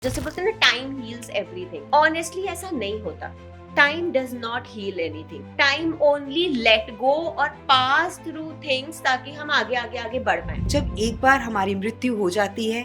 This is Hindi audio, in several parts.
जैसे बोलते हैं ना, टाइम हील्स एवरीथिंग। ऑनेस्टली ऐसा नहीं होता। Time does not heal anything. Time only let go और पास थ्रू थिंग्स ताकि हम आगे आगे आगे बढ़ पाए। जब एक बार हमारी मृत्यु हो जाती है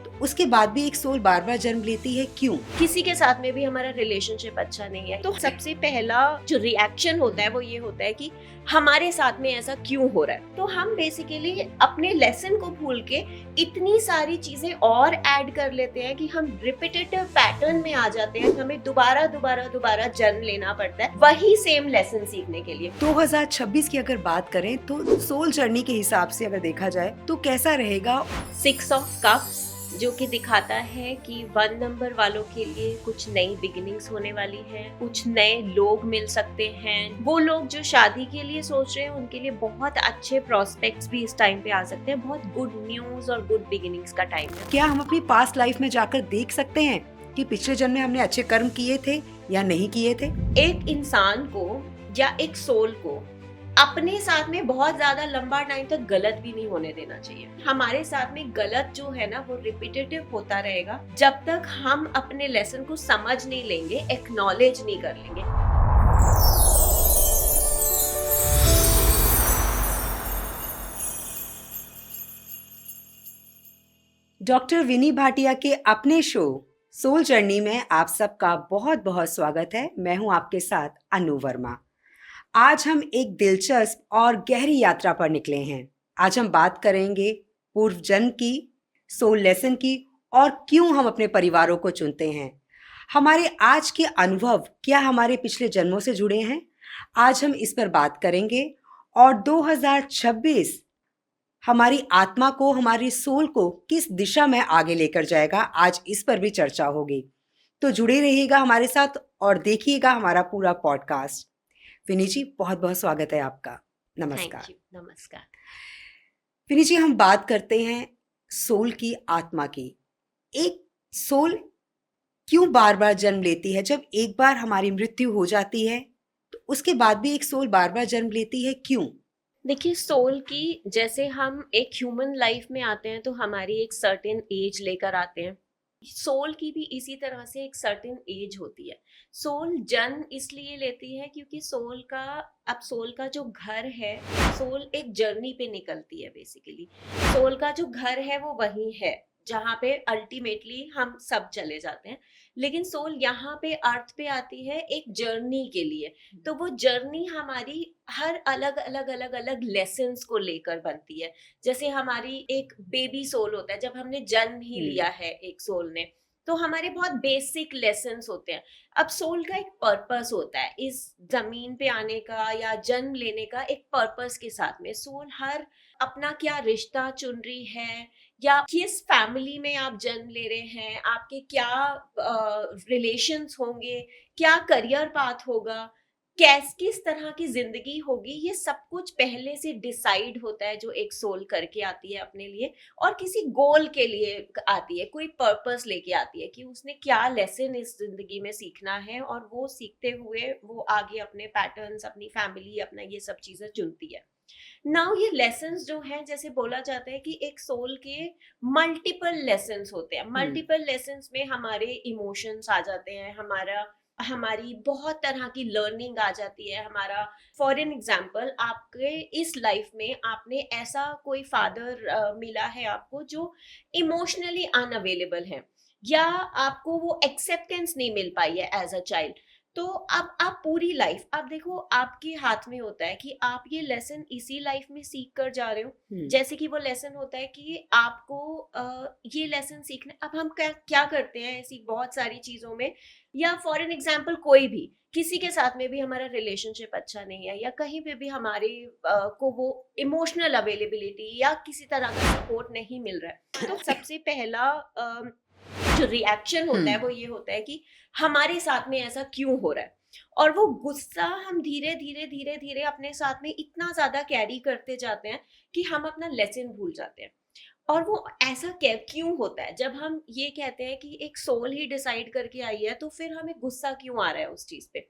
तो उसके बाद भी एक सोल बार बार जन्म लेती है, क्यों? किसी के साथ में भी हमारा रिलेशनशिप अच्छा नहीं है तो सबसे पहला जो रिएक्शन होता है वो ये होता है कि हमारे साथ में ऐसा क्यों हो रहा है। तो हम बेसिकली अपने लेसन को भूल के इतनी सारी चीजें और ऐड कर लेते हैं कि हम रिपीटेटिव पैटर्न में आ जाते हैं। हमें दोबारा दोबारा दोबारा जन्म लेना पड़ता है वही सेम लेसन सीखने के लिए। 2026 की अगर बात करें तो सोल जर्नी के हिसाब से अगर देखा जाए तो कैसा रहेगा? 6 ऑफ कप्स जो कि दिखाता है कि 1 नंबर वालों के लिए कुछ नई बिगिनिंग्स होने वाली है, कुछ नए लोग मिल सकते हैं। वो लोग जो शादी के लिए सोच रहे हैं उनके लिए बहुत अच्छे प्रोस्पेक्ट्स भी इस टाइम पे आ सकते हैं। बहुत गुड न्यूज और गुड बिगिनिंग्स का टाइम है। क्या हम अपनी पास्ट लाइफ में जाकर देख सकते हैं कि पिछले जन्म में हमने अच्छे कर्म किए थे या नहीं किए थे? एक इंसान को या एक सोल को अपने साथ में बहुत ज्यादा लंबा टाइम तक गलत भी नहीं होने देना चाहिए। हमारे साथ में गलत जो है ना वो रिपीटेटिव होता रहेगा जब तक हम अपने लेसन को समझ नहीं लेंगे, एक्नॉलेज नहीं कर लेंगे। डॉक्टर विनी भाटिया के अपने शो सोल जर्नी में आप सबका बहुत बहुत स्वागत है। मैं हूं आपके साथ अनु वर्मा। आज हम एक दिलचस्प और गहरी यात्रा पर निकले हैं। आज हम बात करेंगे पूर्व जन्म की, सोल लेसन की और क्यों हम अपने परिवारों को चुनते हैं। हमारे आज के अनुभव क्या हमारे पिछले जन्मों से जुड़े हैं? आज हम इस पर बात करेंगे और 2026 हमारी आत्मा को, हमारी सोल को किस दिशा में आगे लेकर जाएगा, आज इस पर भी चर्चा होगी। तो जुड़े रहिएगा हमारे साथ और देखिएगा हमारा पूरा पॉडकास्ट। विनी जी, बहुत बहुत स्वागत है आपका। नमस्कार। Thank you. नमस्कार। विनी जी, हम बात करते हैं सोल की, आत्मा की। एक सोल क्यों बार बार जन्म लेती है? जब एक बार हमारी मृत्यु हो जाती है तो उसके बाद भी एक सोल बार बार जन्म लेती है, क्यों? देखिए, सोल की जैसे हम एक ह्यूमन लाइफ में आते हैं तो हमारी एक सर्टेन एज लेकर आते हैं। सोल की भी इसी तरह से एक सर्टेन एज होती है। सोल जन्म इसलिए लेती है क्योंकि सोल का जो घर है, सोल एक जर्नी पे निकलती है। बेसिकली सोल का जो घर है वो वही है जहाँ पे अल्टीमेटली हम सब चले जाते हैं। लेकिन सोल यहाँ पे अर्थ पे आती है एक जर्नी के लिए। तो वो जर्नी हमारी हर अलग अलग अलग अलग लेसन्स को लेकर बनती है। जैसे हमारी एक बेबी सोल होता है, जब हमने जन्म ही लिया है एक सोल ने, तो हमारे बहुत बेसिक लेसन्स होते हैं। अब सोल का एक पर्पस होता है इस जमीन पे आने का या जन्म लेने का। एक पर्पस के साथ में सोल हर अपना क्या रिश्ता चुन रही है या किस फैमिली में आप जन्म ले रहे हैं, आपके क्या रिलेशंस होंगे, क्या करियर पाथ होगा, किस तरह की जिंदगी होगी, ये सब कुछ पहले से डिसाइड होता है जो एक सोल करके आती है अपने लिए। और किसी गोल के लिए आती है, कोई पर्पस लेके आती है कि उसने क्या लेसन इस जिंदगी में सीखना है और वो सीखते हुए वो आगे अपने पैटर्न्स, अपनी फैमिली, अपना ये सब चीजें चुनती है। नाउ ये लेसन्स जो है, जैसे बोला जाता है कि एक सोल के मल्टीपल लेसन्स होते हैं। मल्टीपल लेसन्स में हमारे इमोशंस आ जाते हैं, हमारी बहुत तरह की लर्निंग आ जाती है। हमारा फॉर एन एग्जाम्पल, आपके इस लाइफ में आपने ऐसा कोई फादर मिला है आपको जो इमोशनली अनअवेलेबल है या आपको वो एक्सेप्टेंस नहीं मिल पाई है एज अ चाइल्ड। तो अब आप पूरी लाइफ, आप देखो आपके हाथ में होता है कि आप ये लेसन इसी लाइफ में सीख कर जा रहे हो। जैसे कि वो लेसन होता है कि आपको ये लेसन सीखना। अब हम क्या करते हैं ऐसी बहुत सारी चीजों में, या फॉर एन एग्जाम्पल कोई भी किसी के साथ में भी हमारा रिलेशनशिप अच्छा नहीं है या कहीं पे भी हमारे को वो इमोशनल अवेलेबिलिटी या किसी तरह का सपोर्ट नहीं मिल रहा है, तो सबसे पहला जो रिएक्शन होता है वो ये होता है कि हमारे साथ में ऐसा क्यों हो रहा है। और वो गुस्सा हम धीरे धीरे धीरे धीरे अपने साथ में इतना ज्यादा कैरी करते जाते हैं कि हम अपना लेसन भूल जाते हैं। और वो ऐसा क्यों होता है? जब हम ये कहते हैं कि एक सोल ही डिसाइड करके आई है, तो फिर हमें गुस्सा क्यों आ रहा है उस चीज पे?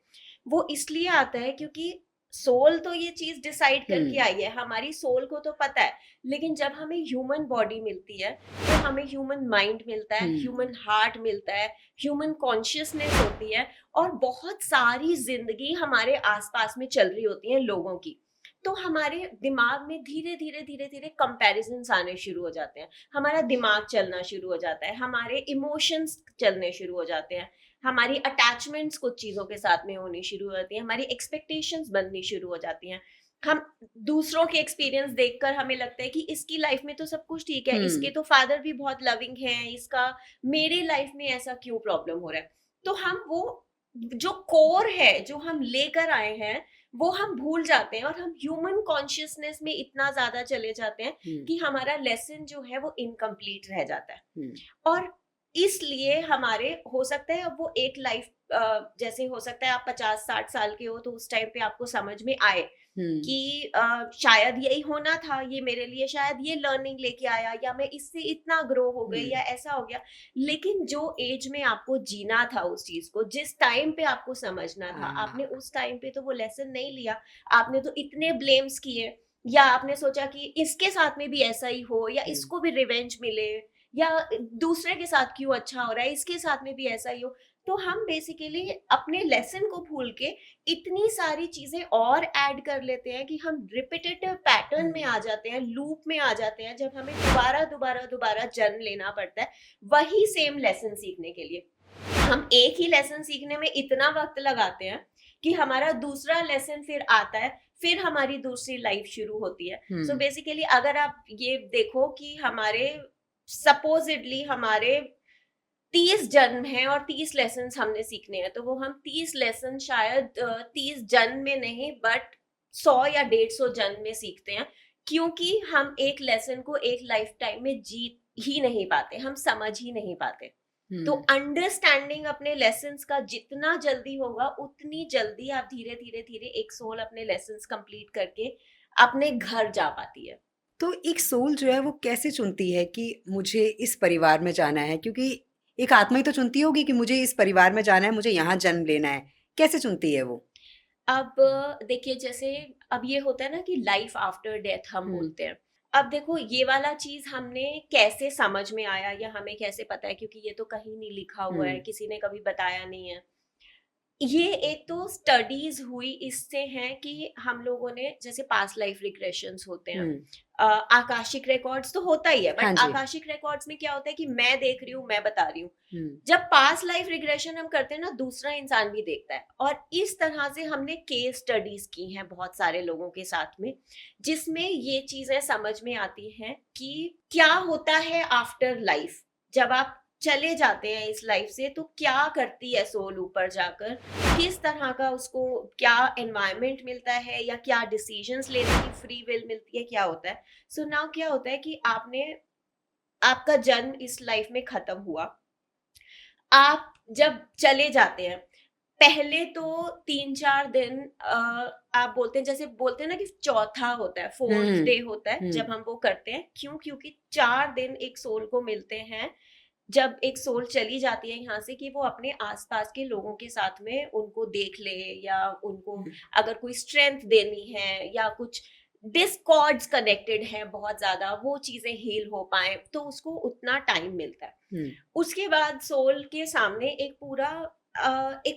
वो इसलिए आता है क्योंकि सोल तो ये चीज डिसाइड करके हम्म। आई है, हमारी सोल को तो पता है, लेकिन जब हमें ह्यूमन बॉडी मिलती है तो हमें ह्यूमन माइंड मिलता है, ह्यूमन हार्ट मिलता है, ह्यूमन कॉन्शियसनेस होती है, और बहुत सारी जिंदगी हमारे आसपास में चल रही होती है लोगों की। तो हमारे दिमाग में धीरे धीरे धीरे धीरे कंपैरिजन्स आने शुरू हो जाते हैं, हमारा दिमाग चलना शुरू हो जाता है, हमारे इमोशंस चलने शुरू हो जाते हैं, हमारी अटैचमेंट्स कुछ चीजों के साथ में होनी शुरू हो जाती है, हमारी एक्सपेक्टेशंस बननी शुरू हो जाती हैं। हम दूसरों के एक्सपीरियंस देखकर हमें लगता है कि इसकी लाइफ में तो सब कुछ ठीक है, इसके तो फादर भी बहुत लविंग हैं, इसका मेरे लाइफ में ऐसा क्यों प्रॉब्लम हो रहा है। तो हम वो जो कोर है जो हम लेकर आए हैं वो हम भूल जाते हैं, और हम ह्यूमन कॉन्शियसनेस में इतना ज्यादा चले जाते हैं कि हमारा लेसन जो है वो इनकम्प्लीट रह जाता है। और इसलिए हमारे हो सकता है अब वो एक लाइफ, जैसे हो सकता है आप 50-60 साल के हो तो उस टाइम पे आपको समझ में आए कि शायद यही होना था, ये मेरे लिए शायद ये लर्निंग लेके आया, या मैं इससे इतना ग्रो हो गई, या ऐसा हो गया। लेकिन जो एज में आपको जीना था उस चीज को, जिस टाइम पे आपको समझना था, आपने उस टाइम पे तो वो लेसन नहीं लिया। आपने तो इतने ब्लेम्स किए, या आपने सोचा कि इसके साथ में भी ऐसा ही हो, या इसको भी रिवेंज मिले, या दूसरे के साथ क्यों अच्छा हो रहा है, इसके साथ में भी ऐसा ही हो। तो हम बेसिकली अपने लेसन को भूल के इतनी सारी चीजें और ऐड कर लेते हैं कि हम रिपीटेटिव पैटर्न में आ जाते हैं, लूप में आ जाते हैं, जब हमें दोबारा दोबारा दोबारा जन्म लेना पड़ता है वही सेम लेसन सीखने के लिए। हम एक ही लेसन सीखने में इतना वक्त लगाते हैं कि हमारा दूसरा लेसन फिर आता है, फिर हमारी दूसरी लाइफ शुरू होती है। सो बेसिकली अगर आप ये देखो कि हमारे सपोजिटली हमारे 30 जन्म हैं और 30 लेसन हमने सीखने हैं, तो वो हम 30 लेसन शायद 30 जन्म में नहीं बट 100 या 150 जन्म में सीखते हैं, क्योंकि हम एक लेसन को एक लाइफ टाइम में जीत ही नहीं पाते, हम समझ ही नहीं पाते। तो अंडरस्टैंडिंग अपने लेसन्स का जितना जल्दी होगा उतनी जल्दी आप धीरे धीरे धीरे एक सोल अपने लेसन्स कंप्लीट करके अपने घर जा पाती है। तो एक सोल जो है वो कैसे चुनती है कि मुझे इस परिवार में जाना है? क्योंकि एक आत्मा ही तो चुनती होगी कि मुझे इस परिवार में जाना है, मुझे यहाँ जन्म लेना है। कैसे चुनती है वो? अब देखिए, जैसे अब ये होता है ना कि लाइफ आफ्टर डेथ हम बोलते हैं। अब देखो ये वाला चीज हमने कैसे समझ में आया या हमें कैसे पता है, क्योंकि ये तो कहीं नहीं लिखा हुआ है, किसी ने कभी बताया नहीं है। ये एक तो स्टडीज हुई इससे हैं कि हम लोगों ने, जैसे पास्ट लाइफ रिग्रेशंस होते हैं, आकाशिक रिकॉर्ड्स तो होता ही है, हाँ बट जी। आकाशिक रिकॉर्ड्स में क्या होता है कि मैं देख रही हूँ, मैं बता रही हूँ। जब पास्ट लाइफ रिग्रेशन हम करते हैं ना, दूसरा इंसान भी देखता है, और इस तरह से हमने केस स्टडीज की हैं बहुत सारे लोगों के साथ में, जिसमें ये चीजें समझ में आती हैं कि क्या होता है आफ्टर लाइफ। जब आप चले जाते हैं इस लाइफ से तो क्या करती है सोल ऊपर जाकर, किस तरह का उसको क्या एनवायरनमेंट मिलता है, या क्या डिसीजंस लेने की फ्री विल मिलती है, क्या होता है। सो नाउ क्या होता है कि आपका जन्म इस लाइफ में खत्म हुआ, आप जब चले जाते हैं, पहले तो 3-4 दिन आप बोलते हैं, जैसे बोलते हैं ना कि चौथा होता है, 4th डे होता है जब हम वो करते हैं। क्यों? क्योंकि 4 दिन एक सोल को मिलते हैं जब एक सोल चली जाती है यहाँ से, कि वो अपने आसपास के लोगों के साथ में उनको देख ले, या उनको अगर कोई स्ट्रेंथ देनी है, या कुछ डिस्कॉर्ड्स कनेक्टेड है बहुत ज्यादा, वो चीजें हील हो पाए, तो उसको उतना टाइम मिलता है। उसके बाद सोल के सामने एक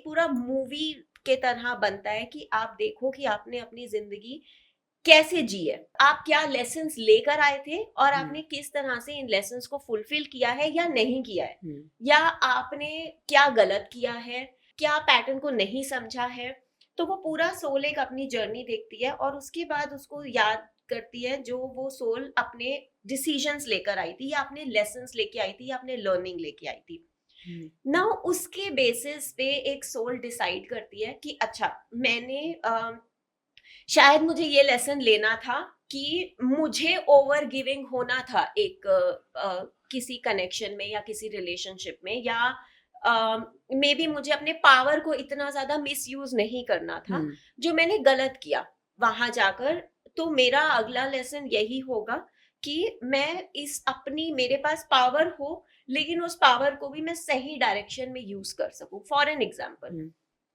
पूरा मूवी के तरह बनता है कि आप देखो कि आपने अपनी जिंदगी कैसे जी है, आप क्या लेसन्स लेकर आए थे, और आपने किस तरह से इन लेसन्स को फुलफिल किया है या नहीं किया है, या आपने क्या गलत किया है, क्या पैटर्न को नहीं समझा है। तो वो पूरा सोल एक अपनी जर्नी देखती है, और उसके बाद उसको याद करती है जो वो सोल अपने डिसीजंस लेकर आई थी, या अपने लेसन्स लेके आई थी, या अपने लर्निंग लेके आई थी। ना उसके बेसिस पे एक सोल डिसाइड करती है कि अच्छा, मैंने शायद मुझे ये लेसन लेना था कि मुझे ओवर गिविंग होना था एक किसी कनेक्शन में या किसी रिलेशनशिप में, या मे बी मुझे अपने पावर को इतना ज्यादा मिसयूज नहीं करना था, जो मैंने गलत किया वहां जाकर। तो मेरा अगला लेसन यही होगा कि मैं मेरे पास पावर हो, लेकिन उस पावर को भी मैं सही डायरेक्शन में यूज कर सकूं। फॉर एन एग्जाम्पल,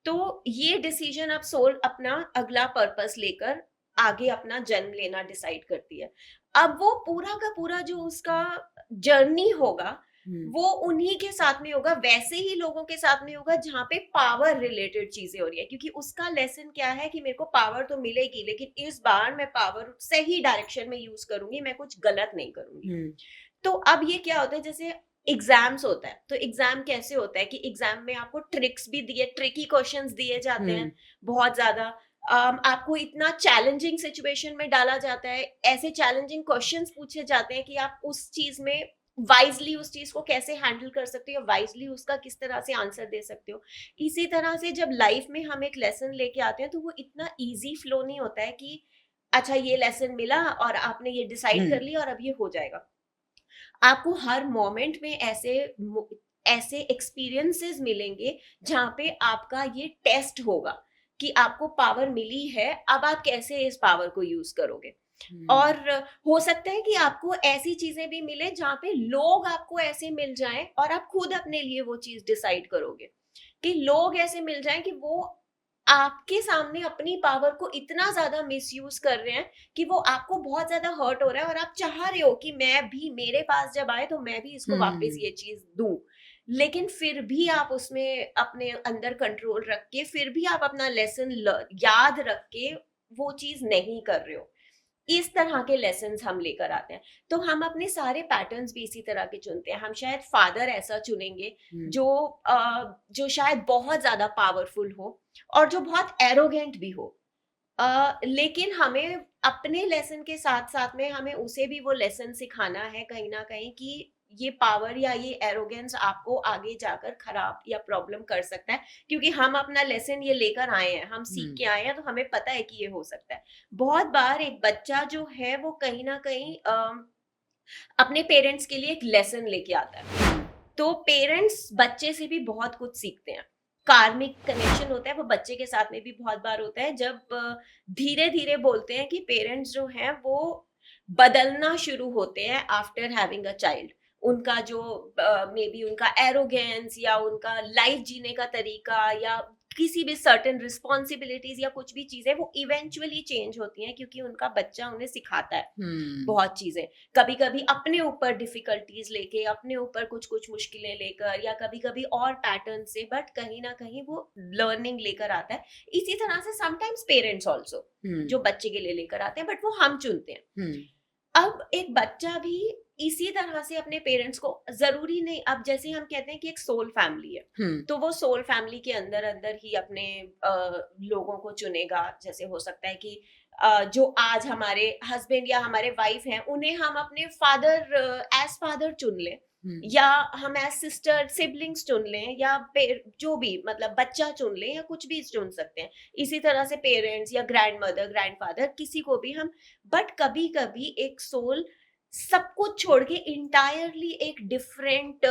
तो ये डिसीजन अब सोल अपना अगला पर्पस लेकर आगे अपना जन्म लेना डिसाइड करती है। अब वो पूरा का पूरा जो उसका जर्नी होगा वो उन्हीं के साथ में होगा, वैसे ही लोगों के साथ में होगा जहाँ पे पावर रिलेटेड चीजें हो रही है, क्योंकि उसका लेसन क्या है कि मेरे को पावर तो मिलेगी लेकिन इस बार मैं पावर सही डायरेक्शन में यूज करूंगी, मैं कुछ गलत नहीं करूंगी। तो अब ये क्या होता है, जैसे एग्जाम्स होता है, तो एग्जाम कैसे होता है कि एग्जाम में आपको ट्रिक्स भी दिए, ट्रिकी क्वेश्चंस दिए जाते हैं बहुत ज्यादा। आपको इतना चैलेंजिंग सिचुएशन में डाला जाता है, ऐसे चैलेंजिंग क्वेश्चंस पूछे जाते हैं कि आप उस चीज में वाइजली उस चीज को कैसे हैंडल कर सकते हो, वाइजली उसका किस तरह से आंसर दे सकते हो। इसी तरह से जब लाइफ में हम एक लेसन लेके आते हैं तो वो इतना इजी फ्लो नहीं होता है कि अच्छा ये लेसन मिला और आपने ये डिसाइड कर लिया और अब ये हो जाएगा। आपको हर मोमेंट में ऐसे एक्सपीरियंसेस मिलेंगे जहां पे आपका ये टेस्ट होगा कि आपको पावर मिली है, अब आप कैसे इस पावर को यूज करोगे। और हो सकता है कि आपको ऐसी चीजें भी मिले जहां पे लोग आपको ऐसे मिल जाएं और आप खुद अपने लिए वो चीज डिसाइड करोगे, कि लोग ऐसे मिल जाएं कि वो आपके सामने अपनी पावर को इतना ज्यादा मिसयूज कर रहे हैं कि वो आपको बहुत ज्यादा हर्ट हो रहा है और आप चाह रहे हो कि मैं भी, मेरे पास जब आए तो मैं भी इसको वापस ये चीज दूं, लेकिन फिर भी आप उसमें अपने अंदर कंट्रोल रख के, फिर भी आप अपना लेसन याद रख के वो चीज नहीं कर रहे हो। इस तरह के लेसन्स हम लेकर आते हैं। तो हम अपने सारे पैटर्न्स भी इसी तरह के चुनते हैं। हम शायद फादर ऐसा चुनेंगे जो शायद बहुत ज्यादा पावरफुल हो और जो बहुत एरोगेंट भी हो, लेकिन हमें अपने लेसन के साथ साथ में हमें उसे भी वो लेसन सिखाना है कहीं ना कहीं कि ये पावर या ये एरोगेंस आपको आगे जाकर खराब या प्रॉब्लम कर सकता है, क्योंकि हम अपना लेसन ये लेकर आए हैं, हम सीख के आए हैं, तो हमें पता है कि ये हो सकता है। बहुत बार एक बच्चा जो है वो कहीं ना कहीं अपने पेरेंट्स के लिए एक लेसन लेके आता है, तो पेरेंट्स बच्चे से भी बहुत कुछ सीखते हैं। कार्मिक कनेक्शन होता है वो बच्चे के साथ में भी बहुत बार होता है, जब धीरे धीरे बोलते हैं कि पेरेंट्स जो हैं वो बदलना शुरू होते हैं आफ्टर हैविंग अ चाइल्ड। उनका जो मे बी उनका एरोगेंस या उनका लाइफ जीने का तरीका या किसी भी सर्टेन रिस्पॉन्सिबिलिटीज या कुछ भी चीजें वो इवेंचुअली चेंज होती हैं, क्योंकि उनका बच्चा उन्हें सिखाता है बहुत चीजें, कभी कभी अपने ऊपर डिफिकल्टीज लेके, अपने ऊपर कुछ कुछ मुश्किलें लेकर, या कभी कभी और पैटर्न से, बट कहीं ना कहीं वो लर्निंग लेकर आता है। इसी तरह से समटाइम्स पेरेंट्स ऑल्सो जो बच्चे के लिए लेकर आते हैं, बट वो हम चुनते हैं। अब एक बच्चा भी इसी तरह से अपने पेरेंट्स को, जरूरी नहीं, अब जैसे हम कहते हैं कि एक सोल फैमिली है, तो वो सोल फैमिली के अंदर अंदर ही अपने लोगों को चुनेगा। जैसे हो सकता है कि जो आज हमारे हस्बैंड या हमारे वाइफ हैं उन्हें हम अपने फादर एज फादर चुन लें, या हम एज सिस्टर सिबलिंग्स चुन लें, या जो भी मतलब बच्चा चुन लें, या कुछ भी चुन सकते हैं। इसी तरह से पेरेंट्स या ग्रैंड मदर, ग्रैंड फादर, किसी को भी हम, बट कभी कभी एक सोल सब कुछ छोड़ के इंटायरली एक डिफरेंट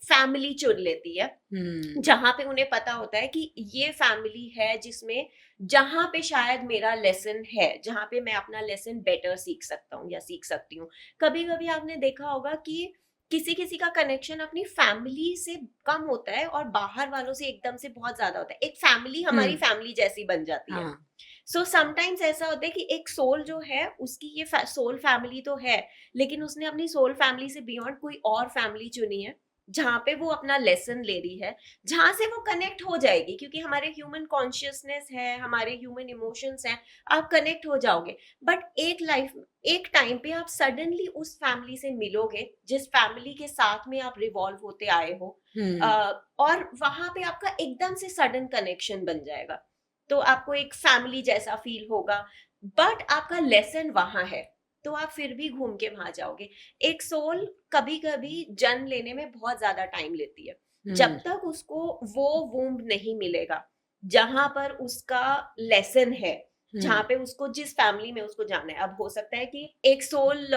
फैमिली चुन लेती है, जहां पे उन्हें पता होता है कि ये फैमिली है जिसमें, जहां पे शायद मेरा लेसन है, जहां पे मैं अपना लेसन बेटर सीख सकता हूँ या सीख सकती हूँ। कभी कभी आपने देखा होगा कि किसी किसी का कनेक्शन अपनी फैमिली से कम होता है और बाहर वालों से एकदम से बहुत ज्यादा होता है, एक फैमिली हमारी फैमिली जैसी बन जाती है। सो समटाइम्स ऐसा होता है कि एक सोल जो है उसकी ये सोल फैमिली तो है, लेकिन उसने अपनी सोल फैमिली से बियॉन्ड कोई और फैमिली चुनी है जहां पे वो अपना लेसन ले रही है, जहां से वो कनेक्ट हो जाएगी, क्योंकि हमारे ह्यूमन कॉन्शियसनेस है, हमारे ह्यूमन इमोशंस हैं, आप कनेक्ट हो जाओगे। बट एक टाइम पे आप सडनली उस फैमिली से मिलोगे जिस फैमिली के साथ में आप रिवॉल्व होते आए हो, और वहां पे आपका एकदम से सडन कनेक्शन बन जाएगा, तो आपको एक फैमिली जैसा फील होगा, बट आपका लेसन वहां है, तो आप फिर भी घूम के वहां जाओगे। एक सोल कभी कभी जन्म लेने में बहुत ज्यादा टाइम लेती है, जब तक उसको वो वूम्ब नहीं मिलेगा जहां पर उसका लेसन है, जहां पे उसको जिस फैमिली में उसको जाना है। अब हो सकता है कि एक सोल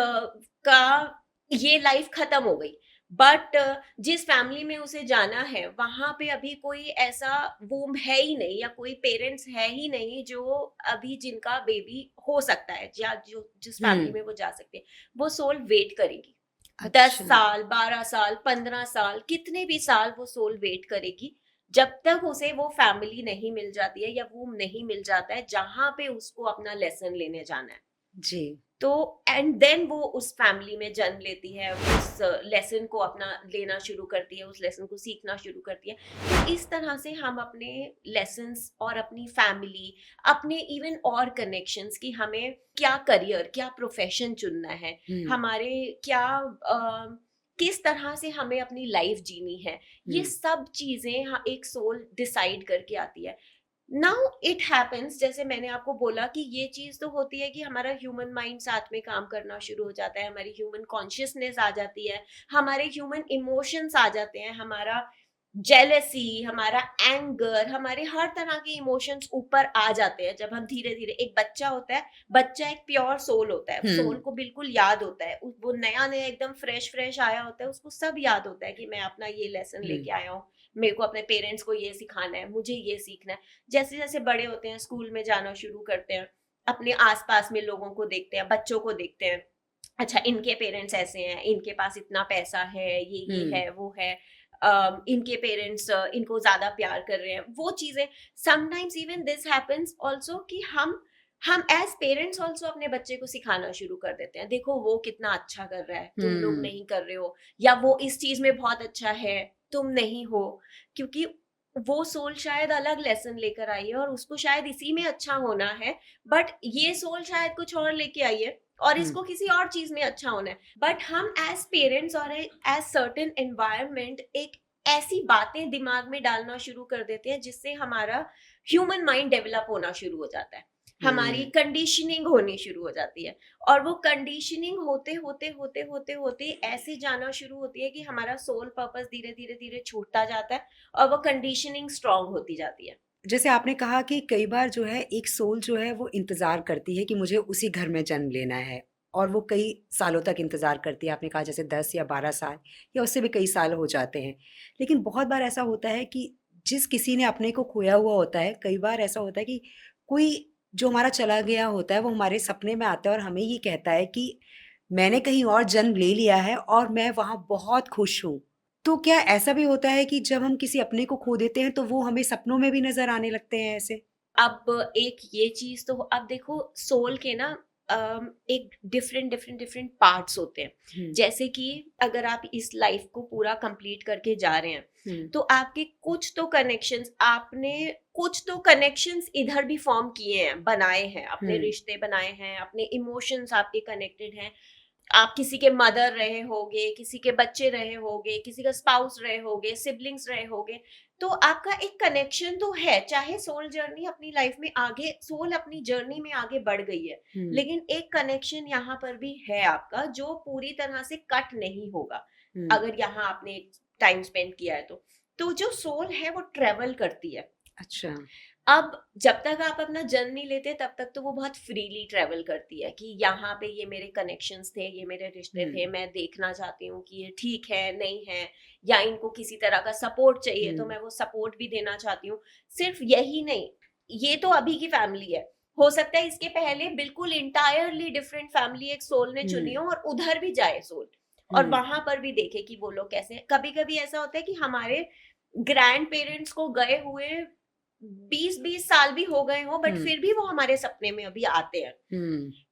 का ये लाइफ खत्म हो गई, बट जिस फैमिली में उसे जाना है वहां पे अभी कोई ऐसा वूम्ब है ही नहीं, या कोई पेरेंट्स है ही नहीं जो अभी जिनका बेबी हो सकता है, या जो जिस फैमिली में वो जा सकते हैं, वो सोल वेट करेगी। 10 साल, 12 साल, 15 साल, कितने भी साल वो सोल वेट करेगी, जब तक उसे वो फैमिली नहीं मिल जाती है या वो नहीं मिल जाता है जहां पे उसको अपना लेसन लेने जाना है। जी। तो एंड देन वो उस फैमिली में जन्म लेती है, उस लेसन को अपना लेना शुरू करती है, उस लेसन को सीखना शुरू करती है। तो इस तरह से हम अपने लेसन्स और अपनी फैमिली, अपने इवन और कनेक्शंस की हमें क्या करियर, क्या प्रोफेशन चुनना है, हमारे क्या किस तरह से हमें अपनी लाइफ जीनी है, ये सब चीजें एक सोल डिसाइड करके आती है। नाउ इट हैपेंस, जैसे मैंने आपको बोला कि ये चीज तो होती है कि हमारा ह्यूमन माइंड साथ में काम करना शुरू हो जाता है, हमारी ह्यूमन कॉन्शियसनेस आ जाती है, हमारे ह्यूमन इमोशंस आ जाते हैं, हमारा जेलेसी, हमारा एंगर, हमारे हर तरह के इमोशंस ऊपर आ जाते हैं जब हम धीरे धीरे, एक बच्चा होता है, बच्चा एक प्योर सोल होता है, सोल को बिल्कुल याद होता है, वो नया नया एकदम फ्रेश फ्रेश आया होता है, उसको सब याद होता है कि मैं अपना ये लेसन लेके आया हूँ, मेरे को अपने पेरेंट्स को ये सिखाना है, मुझे ये सीखना है। जैसे जैसे बड़े होते हैं, स्कूल में जाना शुरू करते हैं, अपने आसपास में लोगों को देखते हैं, बच्चों को देखते हैं, अच्छा इनके पेरेंट्स ऐसे हैं, इनके पास इतना पैसा है, ये है, वो है, इनके पेरेंट्स इनको ज्यादा प्यार कर रहे हैं, वो चीजें। Sometimes even this happens also कि हम एज पेरेंट्स ऑल्सो अपने बच्चे को सिखाना शुरू कर देते हैं, देखो वो कितना अच्छा कर रहा है, तुम लोग नहीं कर रहे हो, या वो इस चीज में बहुत अच्छा है, तुम नहीं हो, क्योंकि वो सोल शायद अलग लेसन लेकर आई है और उसको शायद इसी में अच्छा होना है, बट ये सोल शायद कुछ और लेके आई है और इसको किसी और चीज में अच्छा होना है। बट हम एज पेरेंट्स और एज सर्टेन एनवायरनमेंट एक ऐसी बातें दिमाग में डालना शुरू कर देते हैं जिससे हमारा ह्यूमन माइंड डेवलप होना शुरू हो जाता है, हमारी कंडीशनिंग होनी शुरू हो जाती है, और वो कंडीशनिंग होते होते होते होते होते ऐसे जाना शुरू होती है कि हमारा सोल पर्पस धीरे धीरे धीरे छूटता जाता है और वो कंडीशनिंग स्ट्रांग होती जाती है। जैसे आपने कहा कि कई बार जो है एक सोल जो है वो इंतज़ार करती है कि मुझे उसी घर में जन्म लेना है, और वो कई सालों तक इंतज़ार करती है। आपने कहा जैसे 10 या 12 साल या उससे भी कई साल हो जाते हैं। लेकिन बहुत बार ऐसा होता है कि जिस किसी ने अपने को खोया हुआ होता है, कई बार ऐसा होता है कि कोई जो हमारा चला गया होता है वो हमारे सपने में आता है और हमें ये कहता है कि मैंने कहीं और जन्म ले लिया है और मैं वहाँ बहुत खुश हूँ। तो क्या ऐसा भी होता है कि जब हम किसी अपने को खो देते हैं तो वो हमें सपनों में भी नज़र आने लगते हैं ऐसे? अब एक ये चीज तो, अब देखो सोल के ना एक डिफरेंट डिफरेंट डिफरेंट पार्ट्स होते हैं। जैसे कि अगर आप इस लाइफ को पूरा कंप्लीट करके जा रहे हैं तो आपके कुछ तो कनेक्शंस, आपने कुछ तो कनेक्शंस इधर भी फॉर्म किए हैं, बनाए हैं, अपने रिश्ते बनाए हैं, अपने इमोशंस आपके कनेक्टेड हैं, आप किसी के मदर रहे होगे, किसी के बच्चे रहे होगे, किसी का स्पाउस रहे होगे, सिबलिंग्स रहे होगे, तो आपका एक कनेक्शन तो है, चाहे सोल जर्नी अपनी लाइफ में आगे, सोल अपनी जर्नी में आगे बढ़ गई है, लेकिन एक कनेक्शन यहाँ पर भी है आपका जो पूरी तरह से कट नहीं होगा अगर यहाँ आपने टाइम स्पेंड किया है तो जो सोल है वो ट्रेवल करती है। अच्छा। अब जब तक आप अपना जन्म नहीं लेते तब तक तो वो बहुत फ्रीली ट्रेवल करती है कि यहाँ पे ये मेरे कनेक्शंस थे, ये मेरे रिश्ते थे, मैं देखना चाहती हूँ कि ये ठीक है नहीं है, या इनको किसी तरह का सपोर्ट चाहिए तो मैं वो सपोर्ट भी देना चाहती हूँ। सिर्फ यही नहीं, ये तो अभी की फैमिली है, हो सकता है इसके पहले बिल्कुल इंटायरली डिफरेंट फैमिली एक सोल ने चुनी हो और उधर भी जाए सोल और वहां पर भी देखे कि वो लोग कैसे। कभी कभी ऐसा होता है कि हमारे ग्रैंड पेरेंट्स को गए हुए 20-20 साल भी हो गए हो, बट फिर भी वो हमारे सपने में अभी आते हैं,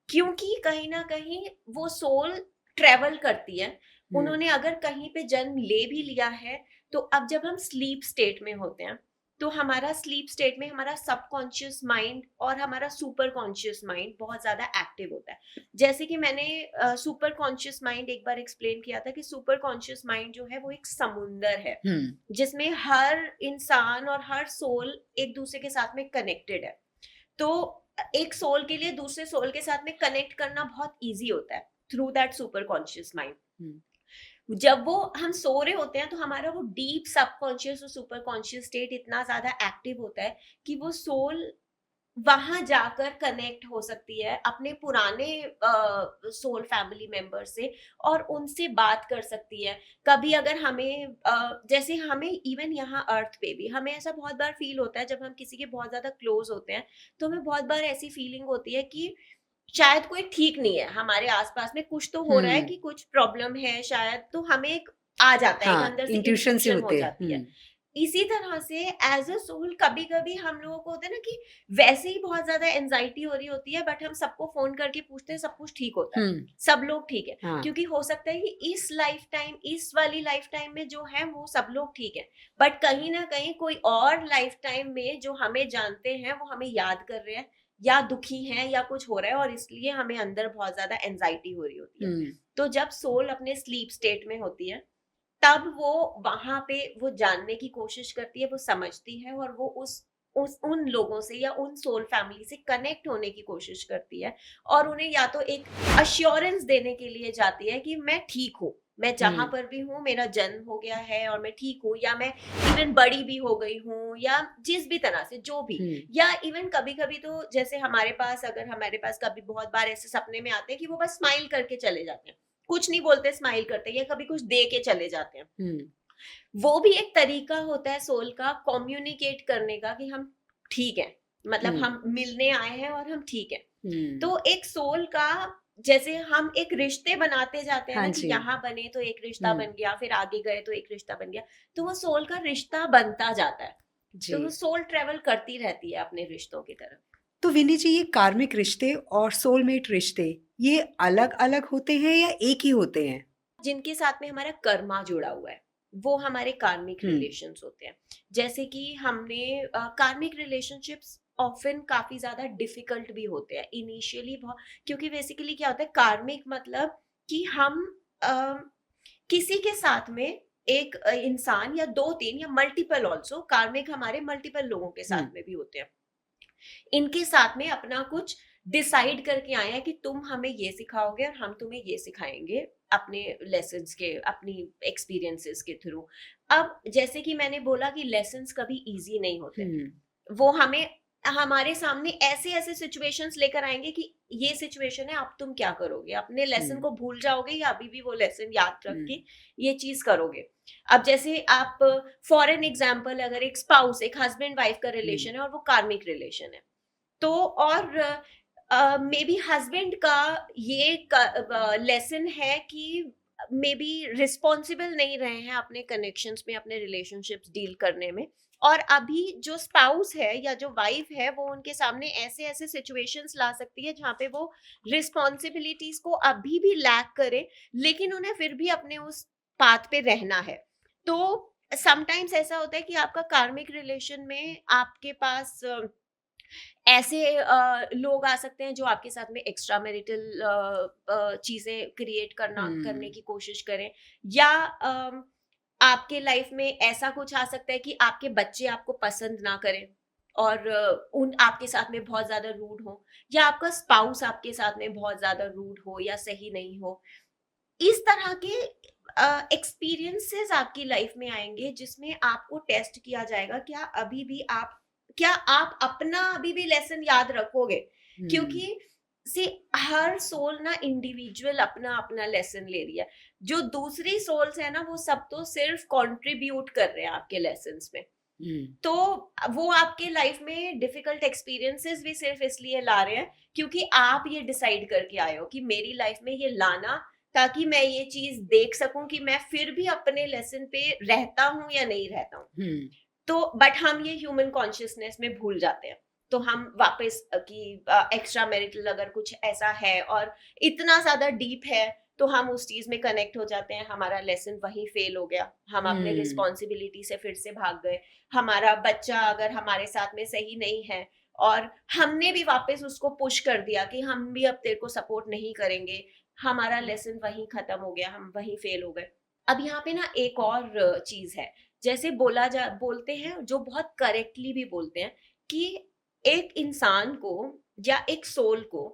क्योंकि कहीं ना कहीं वो सोल ट्रेवल करती है। उन्होंने अगर कहीं पे जन्म ले भी लिया है तो अब जब हम स्लीप स्टेट में होते हैं तो हमारा स्लीप स्टेट में हमारा सबकॉन्शियस माइंड और हमारा सुपर कॉन्शियस माइंड बहुत ज्यादा एक्टिव होता है। जैसे कि मैंने सुपर कॉन्शियस माइंड एक बार एक्सप्लेन किया था कि सुपर कॉन्शियस माइंड जो है वो एक समुंदर है जिसमें हर इंसान और हर सोल एक दूसरे के साथ में कनेक्टेड है। तो एक सोल के लिए दूसरे सोल के साथ में कनेक्ट करना बहुत ईजी होता है through that super conscious mind. जब वो हम सो रहे होते हैं तो हमारा वो डीप सबकॉन्शियस और सुपर कॉन्शियस स्टेट इतना ज्यादा एक्टिव होता है कि वो सोल वहां जाकर कनेक्ट हो सकती है अपने पुराने सोल फैमिली मेंबर से और उनसे बात कर सकती है। कभी अगर हमें जैसे हमें इवन यहाँ अर्थ पे भी हमें ऐसा बहुत बार फील होता है, जब हम किसी के बहुत ज्यादा क्लोज होते हैं तो हमें बहुत बार ऐसी फीलिंग होती है कि शायद कोई ठीक नहीं है, हमारे आसपास में कुछ तो हो रहा है कि कुछ प्रॉब्लम है शायद, तो हमें एक आ जाता है, एक अंदर से इंट्यूशन से इंट्यूशन हो होते जाती है। इसी तरह से एज अ सोल कभी कभी हम लोगों को होता है ना कि वैसे ही बहुत ज्यादा एंजाइटी हो रही होती है, बट हम सबको फोन करके पूछते हैं, सब कुछ ठीक होता है, सब लोग ठीक है, हाँ क्योंकि हो सकता है कि इस लाइफ टाइम, इस वाली लाइफ टाइम में जो है वो सब लोग ठीक है, बट कहीं ना कहीं कोई और लाइफ टाइम में जो हमें जानते हैं वो हमें याद कर रहे हैं या दुखी हैं या कुछ हो रहा है, और इसलिए हमें अंदर बहुत ज्यादा एंजाइटी हो रही होती है। तो जब सोल अपने स्लीप स्टेट में होती है तब वो वहां पे वो जानने की कोशिश करती है, वो समझती है, और वो उस उन लोगों से या उन सोल फैमिली से कनेक्ट होने की कोशिश करती है, और उन्हें या तो एक अश्योरेंस देने के लिए जाती है कि मैं ठीक हूँ, मैं जहां पर भी हूँ, मेरा जन्म हो गया है और मैं ठीक हूँ, या मैं इवन बड़ी भी हो गई हूँ, या जिस भी तरह से जो भी, या इवन कभी कभी तो जैसे हमारे पास, अगर हमारे पास कभी बहुत बार ऐसे सपने में आते हैं कि वो बस स्माइल करके चले जाते हैं, कुछ नहीं बोलते, स्माइल करते हैं, या कभी कुछ दे के चले जाते हैं। वो भी एक तरीका होता है सोल का कम्युनिकेट करने का कि हम ठीक है, मतलब हम मिलने आए हैं और हम ठीक है। तो एक सोल का, जैसे हम एक रिश्ते बनाते जाते हैं हाँ ना कि जी। यहाँ बने तो एक रिश्ता बन गया, फिर आगे गए तो एक रिश्ता बन गया, तो वो सोल का रिश्ता बनता जाता है। तो वो सोल ट्रेवल करती रहती है अपने रिश्तों की तरफ। तो विनी जी, ये कार्मिक रिश्ते और सोलमेट रिश्ते ये अलग अलग होते हैं या एक ही होते हैं? जिनके साथ में हमारा कर्मा जुड़ा हुआ है वो हमारे कार्मिक रिलेशंस होते हैं। जैसे कि हमने कार्मिक रिलेशनशिप्स ऑफन काफी ज्यादा डिफिकल्ट भी होते हैं इनिशियली, बहुत, क्योंकि बेसिकली क्या होता है कार्मिक मतलब कि हम किसी के साथ में एक इंसान या दो तीन या मल्टीपल, ऑल्सो कार्मिक हमारे मल्टीपल लोगों के साथ में भी होते हैं, इनके साथ में अपना कुछ डिसाइड करके आए हैं कि तुम हमें ये सिखाओगे और हम तुम्हें ये सिखाएंगे अपने लेसन्स के, अपनी एक्सपीरियंसेस के थ्रू। अब जैसे कि मैंने बोला कि लेसन्स कभी इजी नहीं होते, वो हमें हमारे सामने ऐसे ऐसे सिचुएशंस लेकर आएंगे कि ये सिचुएशन है, अब तुम क्या करोगे, अपने लेसन को भूल जाओगे या अभी भी वो लेसन याद रख के ये चीज करोगे। अब जैसे आप फॉर एन एग्जाम्पल, अगर एक स्पाउस, एक हस्बैंड वाइफ का रिलेशन है और वो कार्मिक रिलेशन है, तो और मे बी हस्बैंड का ये लेसन है कि मे बी रिस्पॉन्सिबल नहीं रहे हैं अपने कनेक्शंस में, अपने रिलेशनशिप्स डील करने में, और अभी जो स्पाउस है या जो वाइफ है वो उनके सामने ऐसे ऐसे सिचुएशंस ला सकती है जहाँ पे वो रिस्पॉन्सिबिलिटीज को अभी भी लैक करे, लेकिन उन्हें फिर भी अपने उस पाथ पे रहना है। तो समटाइम्स ऐसा होता है कि आपका कार्मिक रिलेशन में आपके पास ऐसे लोग आ सकते हैं जो आपके साथ में एक्स्ट्रा मैरिटल चीजें क्रिएट करने की कोशिश करें, या आपके लाइफ में ऐसा कुछ आ सकता है कि आपके बच्चे आपको पसंद ना करें और उन आपके साथ में बहुत ज्यादा रूड हो, या आपका स्पाउस आपके साथ में बहुत ज्यादा रूड हो या सही नहीं हो। इस तरह के एक्सपीरियंसेस आपकी लाइफ में आएंगे जिसमें आपको टेस्ट किया जाएगा क्या आप अपना अभी भी लेसन याद रखोगे, क्योंकि से हर सोल ना इंडिविजुअल अपना अपना लेसन ले रही है, जो दूसरी सोल्स है ना वो सब तो सिर्फ कंट्रीब्यूट कर रहे हैं आपके लेसन्स में। तो वो आपके लाइफ में डिफिकल्ट एक्सपीरियंसेस भी सिर्फ इसलिए ला रहे हैं क्योंकि आप ये डिसाइड करके आए हो कि मेरी लाइफ में ये लाना, ताकि मैं ये चीज देख सकूं कि मैं फिर भी अपने लेसन पे रहता हूं या नहीं रहता हूं। तो बट हम ये ह्यूमन कॉन्शियसनेस में भूल जाते हैं, तो हम वापस कि एक्स्ट्रा मैरिटल अगर कुछ ऐसा है और इतना ज्यादा डीप है तो हम उस चीज में कनेक्ट हो जाते हैं, हमारा लेसन वहीं फेल हो गया, हम अपने रिस्पॉन्सिबिलिटी से फिर से भाग गए, हमारा बच्चा अगर हमारे साथ में सही नहीं है और हमने भी वापस उसको पुश कर दिया कि हम भी अब तेरे को सपोर्ट नहीं करेंगे, हमारा लेसन वहीं खत्म हो गया, हम वहीं फेल हो गए। अब यहाँ पे ना एक और चीज है, जैसे बोलते हैं, जो बहुत करेक्टली भी बोलते हैं कि एक इंसान को या एक सोल को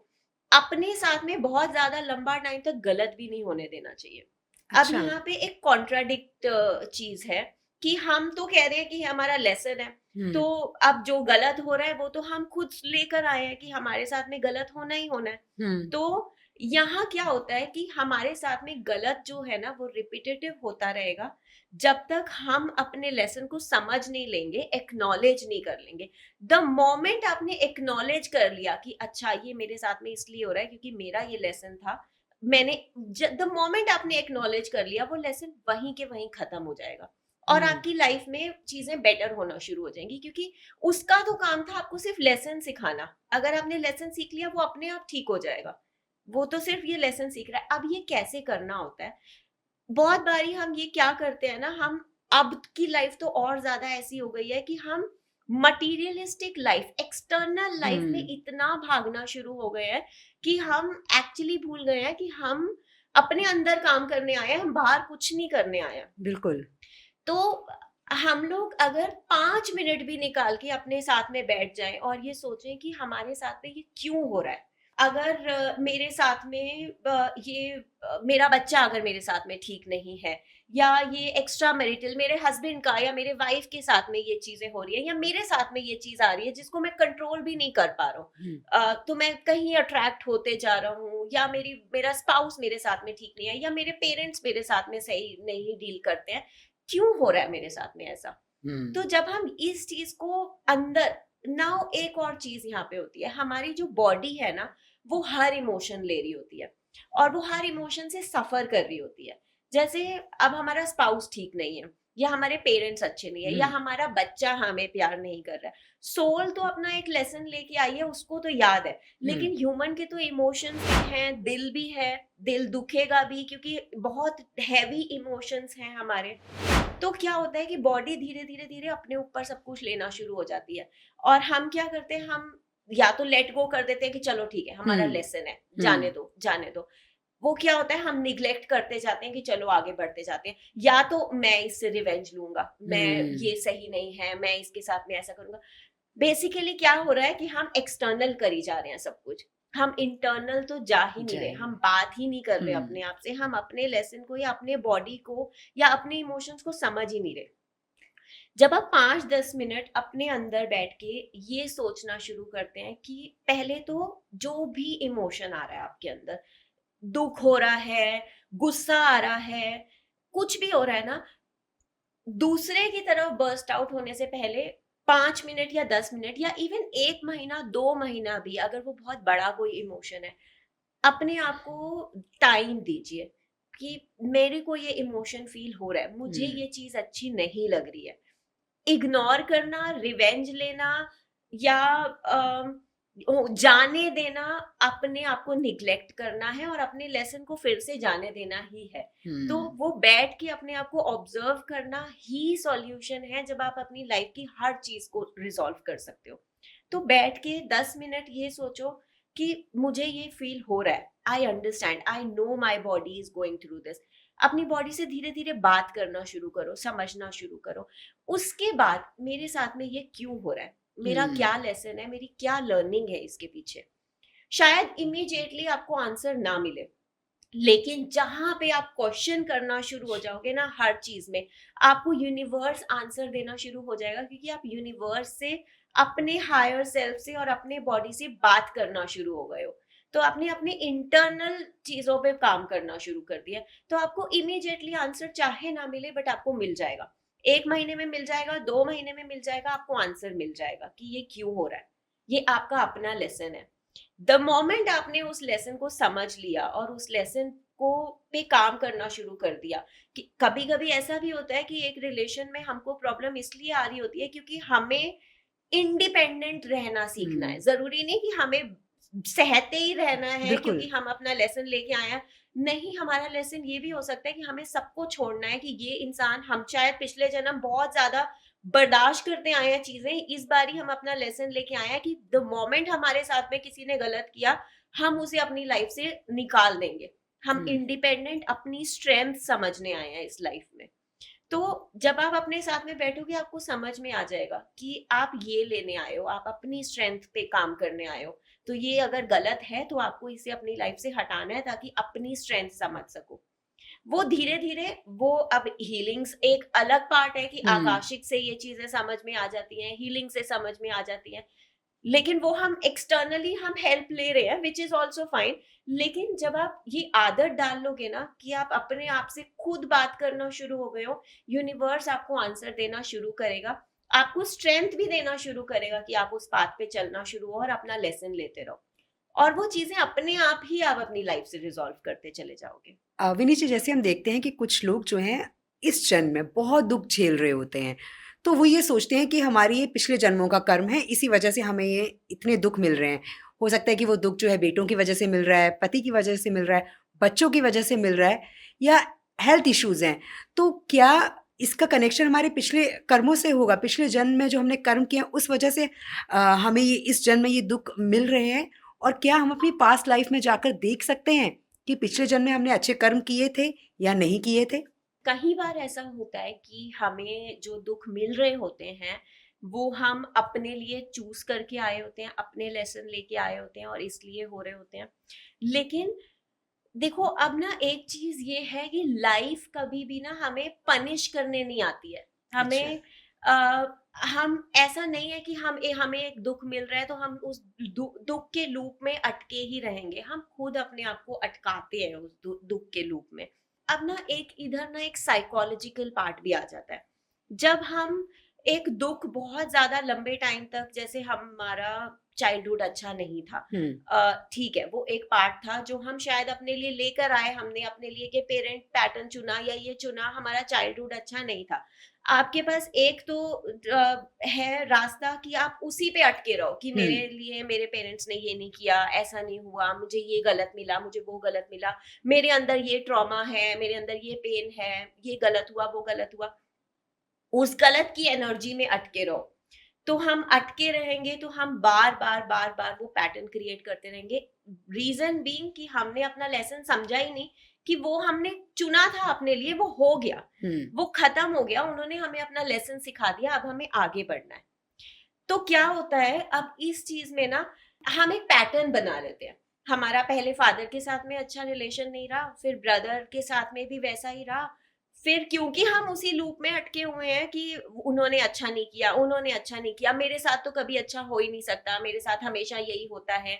अपने साथ में बहुत ज्यादा लंबा टाइम तक गलत भी नहीं होने देना चाहिए। अब यहाँ पे एक कॉन्ट्राडिक्ट चीज है कि हम तो कह रहे हैं कि हमारा लेसन है, तो अब जो गलत हो रहा है वो तो हम खुद लेकर आए हैं कि हमारे साथ में गलत होना ही होना है। तो यहाँ क्या होता है कि हमारे साथ में गलत जो है ना वो रिपीटेटिव होता रहेगा जब तक हम अपने लेसन को समझ नहीं लेंगे, एक्नॉलेज नहीं कर लेंगे। द मोमेंट आपने एक्नॉलेज कर लिया कि अच्छा ये मेरे साथ में इसलिए हो रहा है क्योंकि मेरा ये लेसन था, द मोमेंट आपने एक्नॉलेज कर लिया वो लेसन वहीं के वहीं खत्म हो जाएगा और आपकी लाइफ में चीजें बेटर होना शुरू हो जाएंगी, क्योंकि उसका तो काम था आपको सिर्फ लेसन सिखाना। अगर आपने लेसन सीख लिया वो अपने आप ठीक हो जाएगा, वो तो सिर्फ ये लेसन सीख रहा है। अब ये कैसे करना होता है, बहुत बारी हम ये क्या करते हैं ना, हम अब की लाइफ तो और ज्यादा ऐसी हो गई है कि हम मटीरियलिस्टिक लाइफ, एक्सटर्नल लाइफ में इतना भागना शुरू हो गए हैं कि हम एक्चुअली भूल गए हैं कि हम अपने अंदर काम करने आए हैं, हम बाहर कुछ नहीं करने आए हैं। बिल्कुल। तो हम लोग अगर 5 मिनट भी निकाल के अपने साथ में बैठ जाएं और ये सोचें कि हमारे साथ में ये क्यों हो रहा है। अगर मेरे साथ में मेरा बच्चा अगर मेरे साथ में ठीक नहीं है, या ये एक्स्ट्रा मैरिटल मेरे हस्बैंड का या मेरे वाइफ के साथ में ये चीजें हो रही है, या मेरे साथ में ये चीज आ रही है जिसको मैं कंट्रोल भी नहीं कर पा रहा हूँ, तो मैं कहीं अट्रैक्ट होते जा रहा हूँ, या मेरा स्पाउस मेरे साथ में ठीक नहीं है, या मेरे पेरेंट्स मेरे साथ में सही नहीं डील करते हैं, क्यों हो रहा है मेरे साथ में ऐसा। तो जब हम इस चीज को अंदर नाउ, एक और चीज यहाँ पे होती है, हमारी जो बॉडी है ना वो हर इमोशन ले रही होती है और वो हर इमोशन से सफर कर रही होती है। जैसे अब हमारा स्पाउस ठीक नहीं है, या हमारे पेरेंट्स अच्छे नहीं है, या हमारा बच्चा हमें प्यार नहीं कर रहा है, सोल तो अपना एक लेसन लेके आई है, उसको तो याद है, लेकिन ह्यूमन के तो इमोशंस भी हैं, दिल भी है, दिल दुखेगा भी क्योंकि बहुत हैवी इमोशंस हैं हमारे। तो क्या होता है कि बॉडी धीरे धीरे धीरे अपने ऊपर सब कुछ लेना शुरू हो जाती है, और हम क्या करते हैं, हम या तो लेट गो कर देते हैं कि चलो ठीक है हमारा लेसन है, जाने दो जाने दो। वो क्या होता है, हम निग्लेक्ट करते जाते हैं कि चलो आगे बढ़ते जाते हैं, या तो मैं इससे रिवेंज लूंगा, मैं ये सही नहीं है, मैं इसके साथ में ऐसा करूंगा। बेसिकली क्या हो रहा है कि हम एक्सटर्नल करी जा रहे हैं सब कुछ, हम इंटरनल तो जा ही नहीं रहे, हम बात ही नहीं कर रहे अपने आप से, हम अपने लेसन को या अपने बॉडी को या अपने इमोशंस को समझ ही नहीं रहे। जब आप 5-10 मिनट अपने अंदर बैठ के ये सोचना शुरू करते हैं कि पहले तो जो भी इमोशन आ रहा है आपके अंदर, दुख हो रहा है, गुस्सा आ रहा है, कुछ भी हो रहा है ना, दूसरे की तरफ बर्स्ट आउट होने से पहले 5 मिनट या 10 मिनट या इवन 1 महीना 2 महीना भी, अगर वो बहुत बड़ा कोई इमोशन है, अपने आप को टाइम दीजिए कि मेरे को ये इमोशन फील हो रहा है, मुझे ये चीज अच्छी नहीं लग रही है। इग्नोर करना, रिवेंज लेना या जाने देना, अपने आप को निग्लेक्ट करना है और अपने लेसन को फिर से जाने देना ही है। तो वो बैठ के अपने आप को ऑब्जर्व करना ही सॉल्यूशन है, जब आप अपनी लाइफ की हर चीज को रिजॉल्व कर सकते हो। तो बैठ के 10 मिनट ये सोचो कि मुझे ये फील हो रहा है, I understand, I know my body is going through this. अपनी बॉडी से धीरे धीरे बात करना शुरू करो, समझना शुरू करो। उसके बाद मेरे साथ में ये क्यों हो रहा है, मेरा क्या लेसन है, मेरी क्या लर्निंग है इसके पीछे। शायद इमीडिएटली आपको आंसर ना मिले, लेकिन जहां पे आप क्वेश्चन करना शुरू हो जाओगे ना हर चीज में, आपको यूनिवर्स आंसर देना शुरू हो जाएगा, क्योंकि आप यूनिवर्स से, अपने हायर सेल्फ से और अपने बॉडी से बात करना शुरू हो गए हो। तो आपने अपने इंटरनल चीजों पे काम करना शुरू कर दिया, तो आपको इमीडिएटली आंसर चाहे ना मिले बट आपको मिल जाएगा। 1 महीने में मिल जाएगा, 2 महीने में मिल जाएगा, आपको आंसर मिल जाएगा कि ये क्यों हो रहा है। ये आपका अपना लेसन है। द मोमेंट आपने उस लेसन को समझ लिया और उस लेसन को पे काम करना शुरू कर दिया, कि कभी कभी ऐसा भी होता है कि एक रिलेशन में हमको प्रॉब्लम इसलिए आ रही होती है क्योंकि हमें इंडिपेंडेंट रहना सीखना है। जरूरी नहीं कि हमें सहते ही रहना है क्योंकि हम अपना लेसन लेके आए हैं। नहीं, हमारा लेसन ये भी हो सकता है कि हमें सबको छोड़ना है, कि ये इंसान, हम शायद पिछले जन्म बहुत ज्यादा बर्दाश्त करते आए हैं चीजें, इस बार ही हम अपना लेसन लेके आए हैं कि द मोमेंट हमारे साथ में किसी ने गलत किया, हम उसे अपनी लाइफ से निकाल देंगे। हम इंडिपेंडेंट, अपनी स्ट्रेंथ समझने आए हैं इस लाइफ में। तो जब आप अपने साथ में बैठोगे आपको समझ में आ जाएगा कि आप ये लेने आए हो, आप अपनी स्ट्रेंथ पे काम करने आए हो। तो ये अगर गलत है तो आपको इसे अपनी लाइफ से हटाना है, ताकि अपनी स्ट्रेंथ समझ सको। वो धीरे धीरे, वो अब हीलिंग्स एक अलग पार्ट है कि आकाशिक से ये चीजें समझ में आ जाती हैं, हीलिंग से समझ में आ जाती हैं, लेकिन वो हम एक्सटर्नली हम हेल्प ले रहे हैं, विच इज ऑल्सो फाइन। लेकिन जब आप ये आदत डाल लोगे ना कि आप अपने आप से खुद बात करना शुरू हो गए हो, यूनिवर्स आपको आंसर देना शुरू करेगा, आपको स्ट्रेंथ भी देना शुरू करेगा कि आप उस पाथ पे चलना शुरू हो और अपना लेसन लेते रहो, और वो चीजें अपने आप ही आप अपनी लाइफ से रिजॉल्व करते चले जाओगे। विनी जी, जैसे हम देखते हैं कि कुछ लोग जो हैं इस जन्म में बहुत दुख झेल रहे होते हैं, तो वो ये सोचते हैं कि हमारी ये पिछले जन्मों का कर्म है, इसी वजह से हमें ये इतने दुख मिल रहे हैं। हो सकता है कि वो दुख जो है बेटों की वजह से मिल रहा है, पति की वजह से मिल रहा है, बच्चों की वजह से मिल रहा है, या हेल्थ इश्यूज हैं। तो क्या इसका कनेक्शन हमारे पिछले कर्मों से होगा? पिछले जन्म में जो हमने कर्म किए हैं, उस वजह से हमें ये इस जन्म में ये दुख मिल रहे हैं? और क्या हम अपनी पास्ट लाइफ में जाकर देख सकते हैं कि पिछले जन्म में हमने अच्छे कर्म किए थे या नहीं किए थे? कई बार ऐसा होता है कि हमें जो दुख मिल रहे होते हैं वो हम अपने लिए चूज करके आए होते हैं, अपने लेसन लेके आए होते हैं और इसलिए हो रहे होते हैं। लेकिन देखो, अब ना एक चीज ये है कि लाइफ कभी भी ना हमें पनिश करने नहीं आती है। हमें हम ऐसा नहीं है कि हमें एक दुख मिल रहा है तो हम उस दुख के लूप में अटके ही रहेंगे। हम खुद अपने आप को अटकाते हैं उस दुख के लूप में। अब ना एक इधर ना एक साइकोलॉजिकल पार्ट भी आ जाता है। जब हम एक दुख बहुत ज्यादा लंबे टाइम तक, जैसे हमारा चाइल्डहुड अच्छा नहीं था, ठीक है, वो एक पार्ट था जो हम शायद अपने लिए लेकर आए। हमने अपने लिए के पेरेंट पैटर्न चुना या ये चुना, हमारा चाइल्डहुड अच्छा नहीं था। आपके पास एक तो है रास्ता कि आप उसी पे अटके रहो कि मेरे लिए मेरे पेरेंट्स ने ये नहीं किया, ऐसा नहीं हुआ, मुझे ये गलत मिला, मुझे वो गलत मिला, मेरे अंदर ये ट्रॉमा है, मेरे अंदर ये पेन है, ये गलत हुआ, वो गलत हुआ। उस गलत की एनर्जी में अटके रहो। तो हम अटके रहेंगे तो हम बार बार बार बार वो पैटर्न क्रिएट करते रहेंगे। रीजन बीइंग कि हमने अपना लेसन समझा ही नहीं कि वो हमने चुना था अपने लिए, वो हो गया, वो खत्म हो गया, उन्होंने हमें अपना लेसन सिखा दिया, अब हमें आगे बढ़ना है। तो क्या होता है, अब इस चीज में ना हम एक पैटर्न बना लेते हैं। हमारा पहले फादर के साथ में अच्छा रिलेशन नहीं रहा, फिर ब्रदर के साथ में भी वैसा ही रहा, फिर क्योंकि हम उसी लूप में अटके हुए हैं कि उन्होंने अच्छा नहीं किया, उन्होंने अच्छा नहीं किया, मेरे साथ तो कभी अच्छा हो ही नहीं सकता, मेरे साथ हमेशा यही होता है।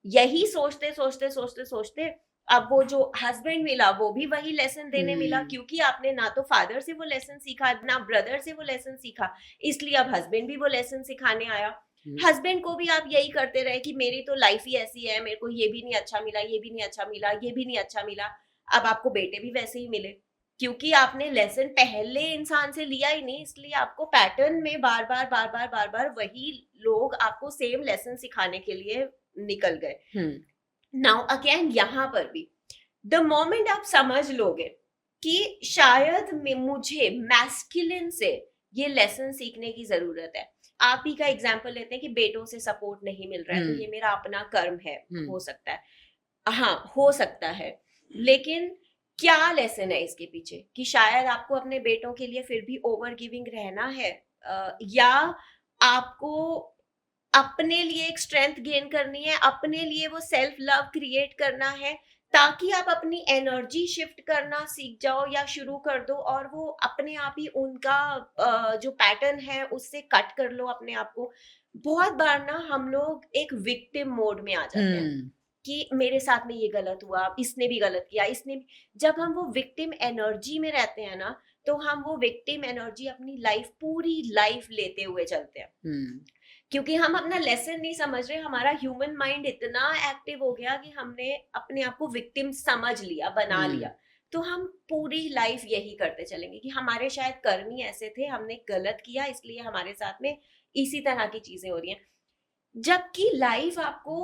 यही सोचते सोचते सोचते सोचते अब वो जो हस्बैंड मिला वो भी वही लेसन देने मिला, क्योंकि आपने ना तो फादर से वो लेसन सीखा ना ब्रदर से वो लेसन सीखा, इसलिए अब हस्बैंड भी वो लेसन सिखाने आया। हस्बैंड को भी आप यही करते रहे कि मेरी तो लाइफ ही ऐसी है, मेरे को ये भी नहीं अच्छा मिला, ये भी नहीं अच्छा मिला, ये भी नहीं अच्छा मिला। अब आपको बेटे भी वैसे ही मिले, क्योंकि आपने लेसन पहले इंसान से लिया ही नहीं, इसलिए आपको पैटर्न में बार बार बार बार बार बार वही लोग आपको सेम लेसन सिखाने के लिए निकल गए। नाउ अगेन यहाँ पर भी द मोमेंट आप समझ लोगे कि शायद मुझे मैस्कुलिन से ये लेसन सीखने की जरूरत है। आप ही का एग्जाम्पल लेते हैं कि बेटों से सपोर्ट नहीं मिल रहा है, तो ये मेरा अपना कर्म है, हो सकता है, हाँ हो सकता है। लेकिन क्या लेसन है इसके पीछे कि शायद आपको अपने बेटों के लिए फिर भी ओवर गिविंग रहना है, या आपको अपने लिए एक स्ट्रेंथ गेन करनी है, अपने लिए वो सेल्फ लव क्रिएट करना है, ताकि आप अपनी एनर्जी शिफ्ट करना सीख जाओ या शुरू कर दो और वो अपने आप ही उनका जो पैटर्न है उससे कट कर लो अपने आप को। बहुत बार ना हम लोग एक विक्टिम मोड में आ जाते हैं कि मेरे साथ में ये गलत हुआ, इसने भी गलत किया, इसने भी। जब हम वो विक्टिम एनर्जी में रहते हैं ना, तो हम वो विक्टिम एनर्जी अपनी लाइफ, पूरी लाइफ लेते हुए चलते हैं, क्योंकि हम अपना लेसन नहीं समझ रहे। हमारा ह्यूमन माइंड इतना एक्टिव हो गया कि हमने अपने आप को विक्टिम समझ लिया, बना लिया। तो हम पूरी लाइफ यही करते चलेंगे कि हमारे शायद कर्म ही ऐसे थे, हमने गलत किया, इसलिए हमारे साथ में इसी तरह की चीजें हो रही हैं। जबकि लाइफ आपको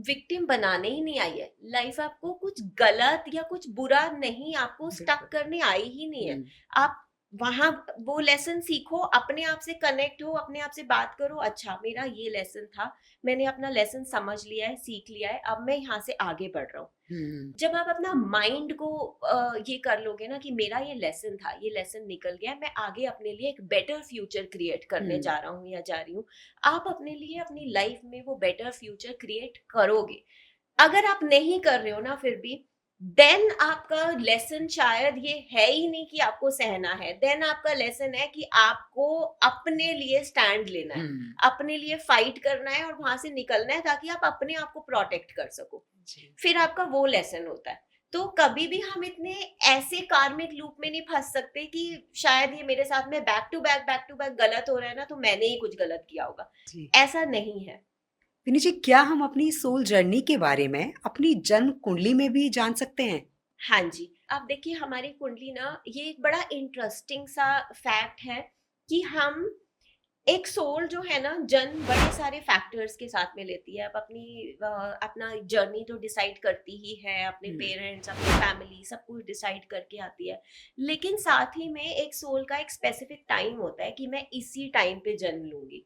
विक्टिम बनाने ही नहीं आई है, लाइफ आपको कुछ गलत या कुछ बुरा नहीं, आपको स्टक करने आई ही नहीं है। आप वहां वो लेसन सीखो, अपने आप से कनेक्ट हो, अपने आप से बात करो, अच्छा मेरा ये लेसन था, मैंने अपना लेसन समझ लिया है, सीख लिया है, अब मैं यहाँ से आगे बढ़ रहा हूँ। जब आप अपना माइंड को ये कर लोगे ना कि मेरा ये लेसन था, ये लेसन निकल गया, मैं आगे अपने लिए एक बेटर फ्यूचर क्रिएट करने जा रहा हूँ या जा रही हूँ, आप अपने लिए अपनी लाइफ में वो बेटर फ्यूचर क्रिएट करोगे। अगर आप नहीं कर रहे हो ना फिर भी, देन आपका लेसन शायद ये है ही नहीं कि आपको सहना है, देन आपका लेसन है कि आपको अपने लिए स्टैंड लेना है, अपने लिए फाइट करना है और वहां से निकलना है, ताकि आप अपने आप को प्रोटेक्ट कर सको। फिर आपका वो लेसन होता है। तो कभी भी हम इतने ऐसे कार्मिक लूप में नहीं फंस सकते कि शायद ये मेरे साथ में बैक टू बैक गलत हो रहा है ना, तो मैंने ही कुछ गलत किया होगा। ऐसा नहीं है। विनी जी, क्या हम अपनी सोल जर्नी के बारे में अपनी जन्म कुंडली में भी जान सकते हैं? हाँ जी, अब देखिए हमारी कुंडली ना, ये एक बड़ा इंटरेस्टिंग सा फैक्ट है कि हम एक सोल जो है ना, जन्म बड़े सारे फैक्टर्स के साथ में लेती है। अब अपना जर्नी तो डिसाइड करती ही है, अपने पेरेंट्स, अपनी फैमिली, सब कुछ डिसाइड करके आती है। लेकिन साथ ही में एक सोल का एक स्पेसिफिक टाइम होता है कि मैं इसी टाइम पे जन्म लूंगी,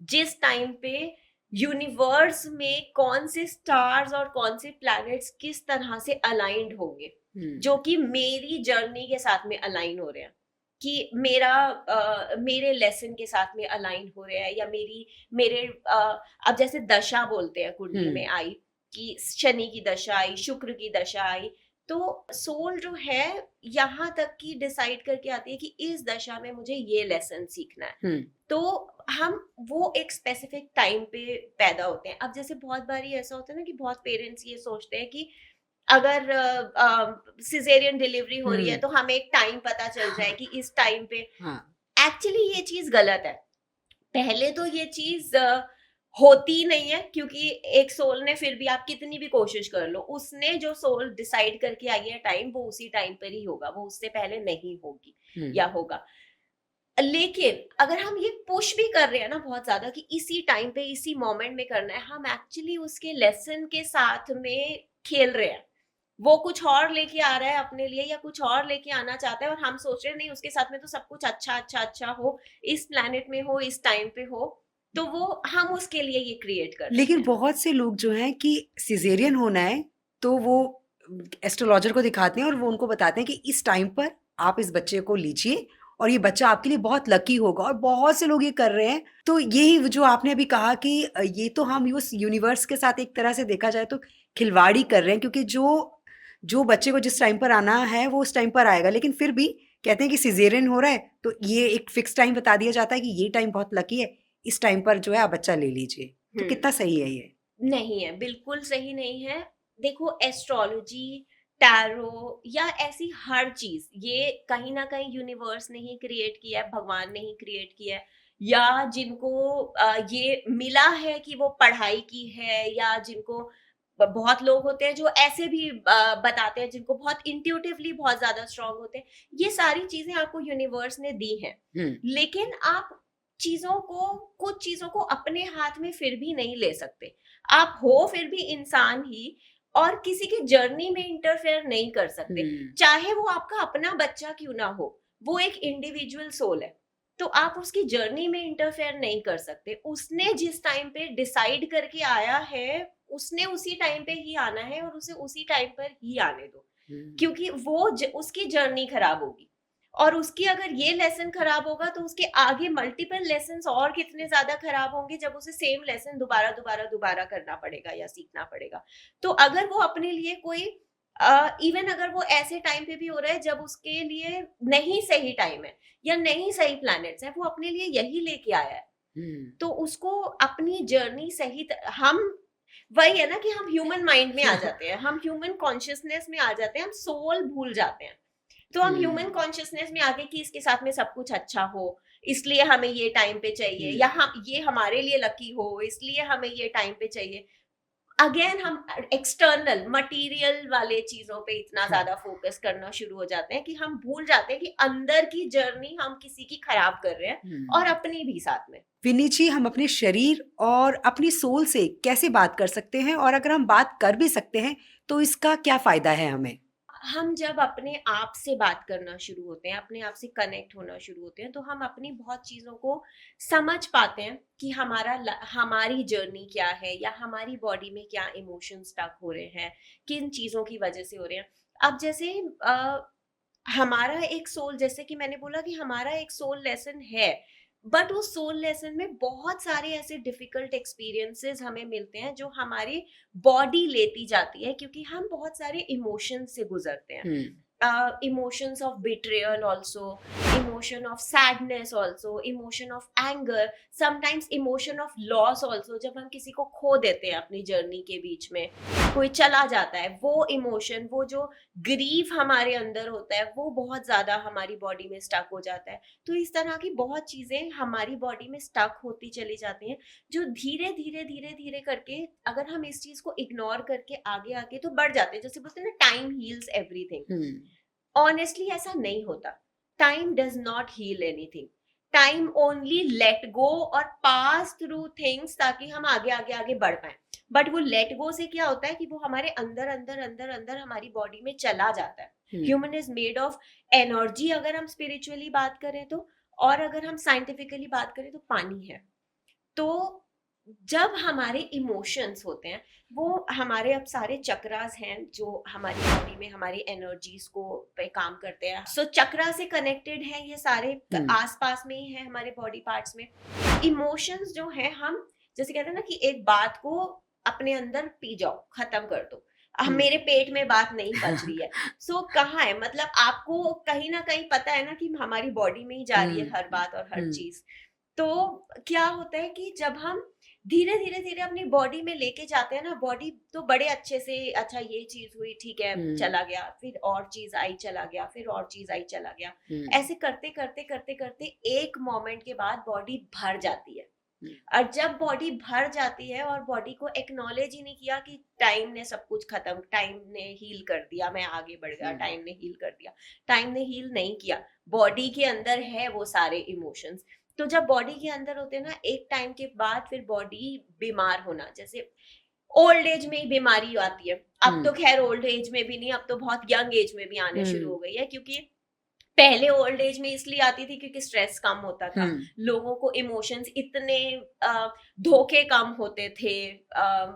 जिस टाइम पे यूनिवर्स में कौन से स्टार्स और कौन से प्लैनेट्स किस तरह से अलाइंड होंगे, जो कि मेरी जर्नी के साथ में अलाइन हो रहे हैं, कि मेरे लेसन के साथ में अलाइन हो रहा है, या मेरे अब जैसे दशा बोलते हैं कुंडली में आई, कि शनि की दशा आई, शुक्र की दशा आई, तो सोल जो है यहाँ तक की डिसाइड करके आती है कि इस दशा में मुझे ये लेसन सीखना है। तो हम वो एक स्पेसिफिक टाइम पे पैदा होते हैं। अब जैसे बहुत बारी ऐसा होता है ना कि बहुत पेरेंट्स ये सोचते हैं कि अगर सिजेरियन डिलीवरी हो रही है तो हमें एक टाइम पता चल जाए कि इस टाइम पे, एक्चुअली ये चीज गलत है। पहले तो ये चीज होती नहीं है, क्योंकि एक सोल ने, फिर भी आप कितनी भी कोशिश कर लो, उसने जो सोल डिसाइड करके आई है टाइम, वो उसी टाइम पर ही होगा, वो उससे पहले नहीं होगी या होगा। लेकिन अगर हम ये पुश भी कर रहे हैं ना बहुत ज्यादा कि इसी टाइम पे इसी मोमेंट में करना है, हम एक्चुअली उसके लेसन के साथ में खेल रहे हैं। वो कुछ और लेके आ रहा है अपने लिए, या कुछ और लेके आना चाहता है, और हम सोच रहे हैं नहीं, उसके साथ में तो सब कुछ अच्छा अच्छा अच्छा हो, इस प्लैनेट में हो, इस टाइम पे हो, तो वो हम उसके लिए ये क्रिएट कर। लेकिन बहुत से लोग जो हैं कि सिजेरियन होना है तो वो एस्ट्रोलॉजर को दिखाते हैं और वो उनको बताते हैं कि इस टाइम पर आप इस बच्चे को लीजिए और ये बच्चा आपके लिए बहुत लकी होगा, और बहुत से लोग ये कर रहे हैं। तो यही जो आपने अभी कहा कि ये तो हम उस यूनिवर्स के साथ एक तरह से देखा जाए तो खिलवाड़ी कर रहे हैं, क्योंकि जो बच्चे को जिस टाइम पर आना है वो उस टाइम पर आएगा, लेकिन फिर भी कहते हैं कि सिजेरियन हो रहा है तो ये एक फिक्स टाइम बता दिया जाता है कि ये टाइम बहुत लकी है, इस टाइम पर जो है आप बच्चा ले लीजिए। तो कितना सही है ये? नहीं है, बिल्कुल सही नहीं है। देखो, एस्ट्रोलॉजी, टैरो या ऐसी हर चीज, ये कहीं ना कहीं यूनिवर्स ने ही क्रिएट किया है, भगवान ने ही क्रिएट किया है, या जिनको ये मिला है कि वो पढ़ाई की है, या जिनको बहुत लोग होते हैं जो ऐसे भी बताते हैं, जिनको बहुत इंट्यूटिवली बहुत ज्यादा स्ट्रांग होते हैं, ये सारी चीजें आपको यूनिवर्स ने दी हैं। लेकिन आप कुछ चीजों को अपने हाथ में फिर भी नहीं ले सकते। आप हो फिर भी इंसान ही, और किसी की जर्नी में इंटरफेयर नहीं कर सकते, चाहे वो आपका अपना बच्चा क्यों ना हो, वो एक इंडिविजुअल सोल है, तो आप उसकी जर्नी में इंटरफेयर नहीं कर सकते। उसने जिस टाइम पे डिसाइड करके आया है, उसने उसी टाइम पे ही आना है, और उसे उसी टाइम पर ही आने दो, क्योंकि वो उसकी जर्नी खराब होगी, और उसकी अगर ये लेसन खराब होगा तो उसके आगे मल्टीपल लेसन्स और कितने ज्यादा खराब होंगे, जब उसे सेम लेसन दोबारा दोबारा दोबारा करना पड़ेगा या सीखना पड़ेगा। तो अगर वो अपने लिए कोई इवन अगर वो ऐसे टाइम पे भी हो रहा है जब उसके लिए नहीं सही टाइम है या नहीं सही प्लैनेट्स है, वो अपने लिए यही लेके आया है, तो उसको अपनी जर्नी सही हम वही है ना कि हम ह्यूमन माइंड में आ जाते हैं, हम ह्यूमन कॉन्शियसनेस में आ जाते हैं, हम सोल भूल जाते हैं। तो हम ह्यूमन कॉन्शियसनेस में आके कि इसके साथ में सब कुछ अच्छा हो, इसलिए हमें ये टाइम पे चाहिए, या हम ये हमारे लिए लकी हो इसलिए हमें ये टाइम पे चाहिए। अगेन हम एक्सटर्नल मटेरियल वाले चीजों पे इतना ज्यादा फोकस करना शुरू हो जाते हैं कि हम भूल जाते हैं कि अंदर की जर्नी हम किसी की खराब कर रहे हैं, और अपनी भी साथ में। विनी जी, हम अपने शरीर और अपनी सोल से कैसे बात कर सकते हैं, और अगर हम बात कर भी सकते हैं तो इसका क्या फायदा है हमें? हम जब अपने आप से बात करना शुरू होते हैं, अपने आप से कनेक्ट होना शुरू होते हैं, तो हम अपनी बहुत चीज़ों को समझ पाते हैं कि हमारी जर्नी क्या है, या हमारी बॉडी में क्या इमोशंस स्टक हो रहे हैं, किन चीज़ों की वजह से हो रहे हैं। अब जैसे हमारा एक सोल, जैसे कि मैंने बोला कि हमारा एक सोल लेसन है, बट उस सोल लेसन में बहुत सारे ऐसे डिफिकल्ट एक्सपीरियंसेस हमें मिलते हैं जो हमारी बॉडी लेती जाती है, क्योंकि हम बहुत सारे इमोशंस से गुजरते हैं। emotions of betrayal also, emotion of sadness also, emotion of anger, sometimes emotion of loss also. जब हम किसी को खो देते हैं अपनी जर्नी के बीच में, कोई चला जाता है, वो इमोशन, वो जो ग्रीफ हमारे अंदर होता है, वो बहुत ज्यादा हमारी बॉडी में स्टक हो जाता है. तो इस तरह की बहुत चीजें हमारी बॉडी में स्टक होती चली जाती हैं, जो धीरे धीरे धीरे धीरे करके अगर हम इस चीज को इग्नोर करके आगे आगे तो बढ़ जाते हैं. जैसे बोलते हैं ना, टाइम हील्स एवरीथिंग. ऑनेस्टली ऐसा नहीं होता. Time does not heal anything. Time only let go और पास थ्रू थिंग्स ताकि हम आगे आगे आगे बढ़ पाए. बट वो लेट गो से क्या होता है कि वो हमारे अंदर अंदर अंदर अंदर हमारी बॉडी में चला जाता है. Human is made of energy, अगर हम स्पिरिचुअली बात करें तो, और अगर हम साइंटिफिकली बात करें तो पानी है. तो जब हमारे इमोशंस होते हैं, वो हमारे अब सारे चक्रास हैं जो हमारी बॉडी में हमारी एनर्जीज को पे काम करते हैं. सो चक्रा से कनेक्टेड है ये सारे, आसपास में ही है हमारे बॉडी पार्ट्स में. इमोशंस जो है, हम जैसे कहते हैं ना कि एक बात को अपने अंदर पी जाओ, खत्म कर दो. मेरे पेट में बात नहीं पच रही है. सो कहाँ है, मतलब आपको कहीं ना कहीं पता है ना कि हमारी बॉडी में ही जा रही है हर बात और हर चीज. तो क्या होता है कि जब हम धीरे धीरे धीरे अपनी बॉडी में लेके जाते हैं ना, बॉडी तो बड़े अच्छे से, अच्छा ये चीज हुई, ठीक है, चला गया, फिर और चीज आई, चला गया, फिर और चीज आई, चला गया. ऐसे करते करते करते करते एक मोमेंट के बाद बॉडी भर जाती है. और जब बॉडी भर जाती है और बॉडी को एक्नॉलेज ही नहीं किया कि टाइम ने सब कुछ खत्म, टाइम ने हील कर दिया, मैं आगे बढ़ गया, टाइम ने हील कर दिया. टाइम ने हील नहीं किया. बॉडी के अंदर है वो सारे इमोशंस. तो जब बॉडी के अंदर होते हैं ना, एक टाइम के बाद फिर बॉडी बीमार होना, जैसे ओल्ड एज में ही बीमारी आती है. अब तो खैर ओल्ड एज में भी नहीं, अब तो बहुत यंग एज में भी आने शुरू हो गई है. क्योंकि पहले ओल्ड एज में इसलिए आती थी क्योंकि स्ट्रेस कम होता था, लोगों को इमोशंस इतने धोखे कम होते थे, आई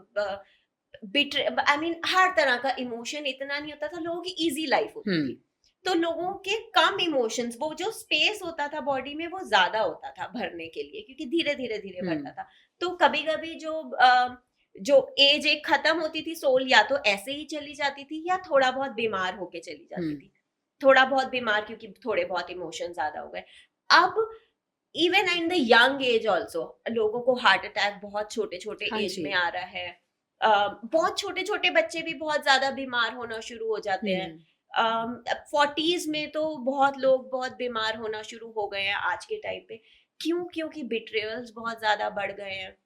मीन हर तरह का इमोशन इतना नहीं होता था, लोगों की इजी लाइफ होती थी. तो लोगों के कम इमोशंस, वो जो स्पेस होता था बॉडी में वो ज्यादा होता था भरने के लिए, क्योंकि धीरे धीरे धीरे भरता था. तो कभी कभी जो एज एक खत्म होती थी, सोल या तो ऐसे ही चली जाती थी या थोड़ा बहुत बीमार होके चली जाती थी. थोड़ा बहुत बीमार क्योंकि थोड़े बहुत इमोशन ज्यादा हो गए. अब even in the young age also लोगों को हार्ट अटैक बहुत छोटे छोटे एज में आ रहा है. बहुत छोटे छोटे बच्चे भी बहुत ज्यादा बीमार होना शुरू हो जाते हैं. 40s में तो बहुत लोग बहुत बीमार होना शुरू हो गए हैं आज के टाइम पे. क्यों? क्योंकि बिट्रेयल्स बहुत ज्यादा बढ़ गए हैं.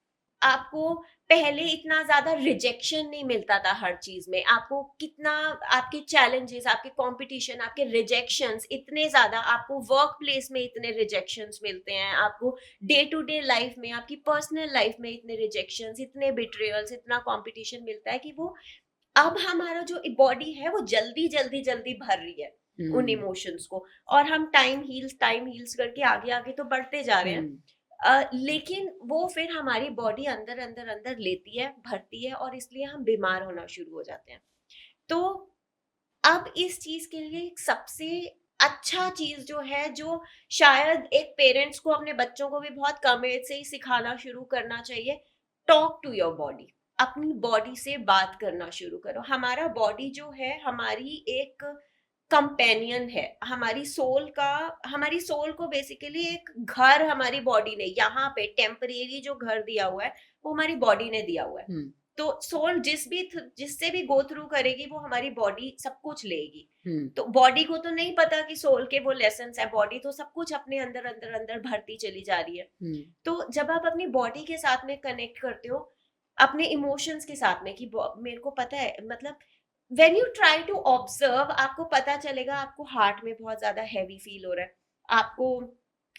आपको पहले इतना ज्यादा रिजेक्शन नहीं मिलता था हर चीज में. आपको कितना, आपके चैलेंजेस, आपके कंपटीशन, आपके रिजेक्शंस इतने ज्यादा, आपको वर्क प्लेस में इतने रिजेक्शंस मिलते हैं, आपको डे टू डे लाइफ में, आपकी पर्सनल लाइफ में इतने रिजेक्शंस, इतने बिट्रेयल्स, इतना कंपटीशन मिलता है कि वो अब हमारा जो बॉडी है वो जल्दी जल्दी जल्दी भर रही है उन इमोशंस को. और हम टाइम हील्स करके आगे आगे तो बढ़ते जा रहे हैं. लेकिन वो फिर हमारी बॉडी अंदर अंदर अंदर लेती है, भरती है, और इसलिए हम बीमार होना शुरू हो जाते हैं. तो अब इस चीज के लिए सबसे अच्छा चीज जो है, जो शायद एक पेरेंट्स को अपने बच्चों को भी बहुत कम एज से ही सिखाना शुरू करना चाहिए, टॉक टू योर बॉडी. अपनी बॉडी से बात करना शुरू करो. हमारा बॉडी जो है हमारी एक कंपेनियन है, हमारी सोल को बेसिकली एक घर हमारी बॉडी ने यहाँ पे टेम्परेरी जो घर दिया हुआ है वो हमारी बॉडी ने दिया हुआ है. तो सोल जिससे भी गो थ्रू करेगी वो हमारी बॉडी सब कुछ लेगी. तो बॉडी को तो नहीं पता कि सोल के वो लेसन्स है, बॉडी तो सब कुछ अपने अंदर अंदर अंदर भरती चली जा रही है. तो जब आप अपनी बॉडी के साथ में कनेक्ट करते हो, अपने इमोशंस के साथ में, कि मेरे को पता है, मतलब when you try to observe, आपको पता चलेगा आपको हार्ट में बहुत ज्यादा हैवी फील हो रहा है. आपको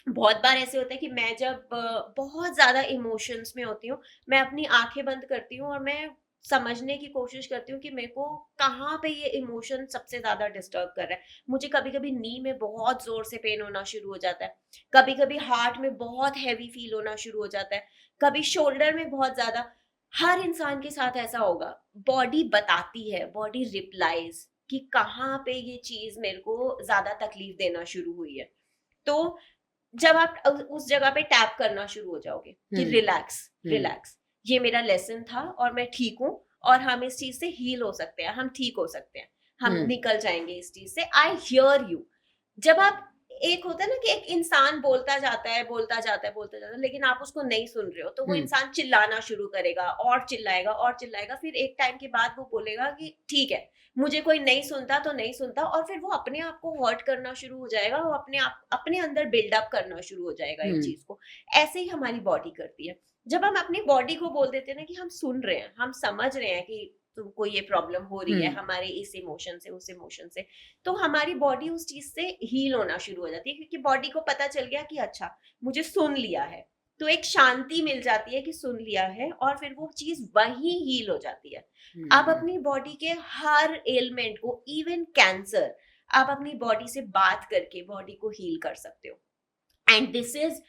बहुत बार ऐसे होता है कि मैं जब बहुत ज्यादा इमोशंस में होती हूँ, मैं अपनी आंखें बंद करती हूँ और मैं समझने की कोशिश करती हूँ कि मेरे को कहाँ पे ये इमोशन सबसे ज्यादा डिस्टर्ब कर रहा है. मुझे कभी कभी नी में बहुत जोर से पेन होना शुरू हो जाता है, कभी कभी हार्ट में बहुत हैवी फील होना शुरू हो जाता है, कभी शोल्डर में बहुत ज्यादा. हर इंसान के साथ ऐसा होगा. बॉडी बताती है, बॉडी रिप्लाइज कि कहाँ पे ये चीज मेरे को ज्यादा तकलीफ देना शुरू हुई है. तो जब आप उस जगह पे टैप करना शुरू हो जाओगे कि रिलैक्स, ये मेरा लेसन था और मैं ठीक हूँ, और हम इस चीज से हील हो सकते हैं, हम ठीक हो सकते हैं, हम निकल जाएंगे इस चीज से। I hear you. जब आप, एक होता है ना कि एक इंसान बोलता जाता है, लेकिन आप उसको नहीं सुन रहे हो, तो वो इंसान चिल्लाना शुरू करेगा और चिल्लाएगा, फिर एक टाइम के बाद वो बोलेगा कि ठीक है, मुझे कोई नहीं सुनता तो नहीं सुनता, और फिर वो अपने आप को हर्ट करना शुरू हो जाएगा, वो अपने अंदर बिल्डअप करना शुरू हो जाएगा एक चीज को। ऐसे ही हमारी बॉडी करती है। जब हम अपनी बॉडी को बोल देते हैं ना कि हम सुन रहे हैं, हम समझ रहे हैं कि तुमको ये प्रॉब्लम हो रही है हमारे इस इमोशन से, उस इमोशन से, तो हमारी बॉडी उस चीज से हील होना शुरू हो जाती है, क्योंकि बॉडी को पता चल गया कि अच्छा मुझे सुन लिया है, तो एक शांति मिल जाती है कि सुन लिया है, और फिर वो चीज वही हील हो जाती है। आप अपनी बॉडी के हर एलिमेंट को, इवन कैंसर, आप अपनी बॉडी से बात करके बॉडी को हील कर सकते हो। And this is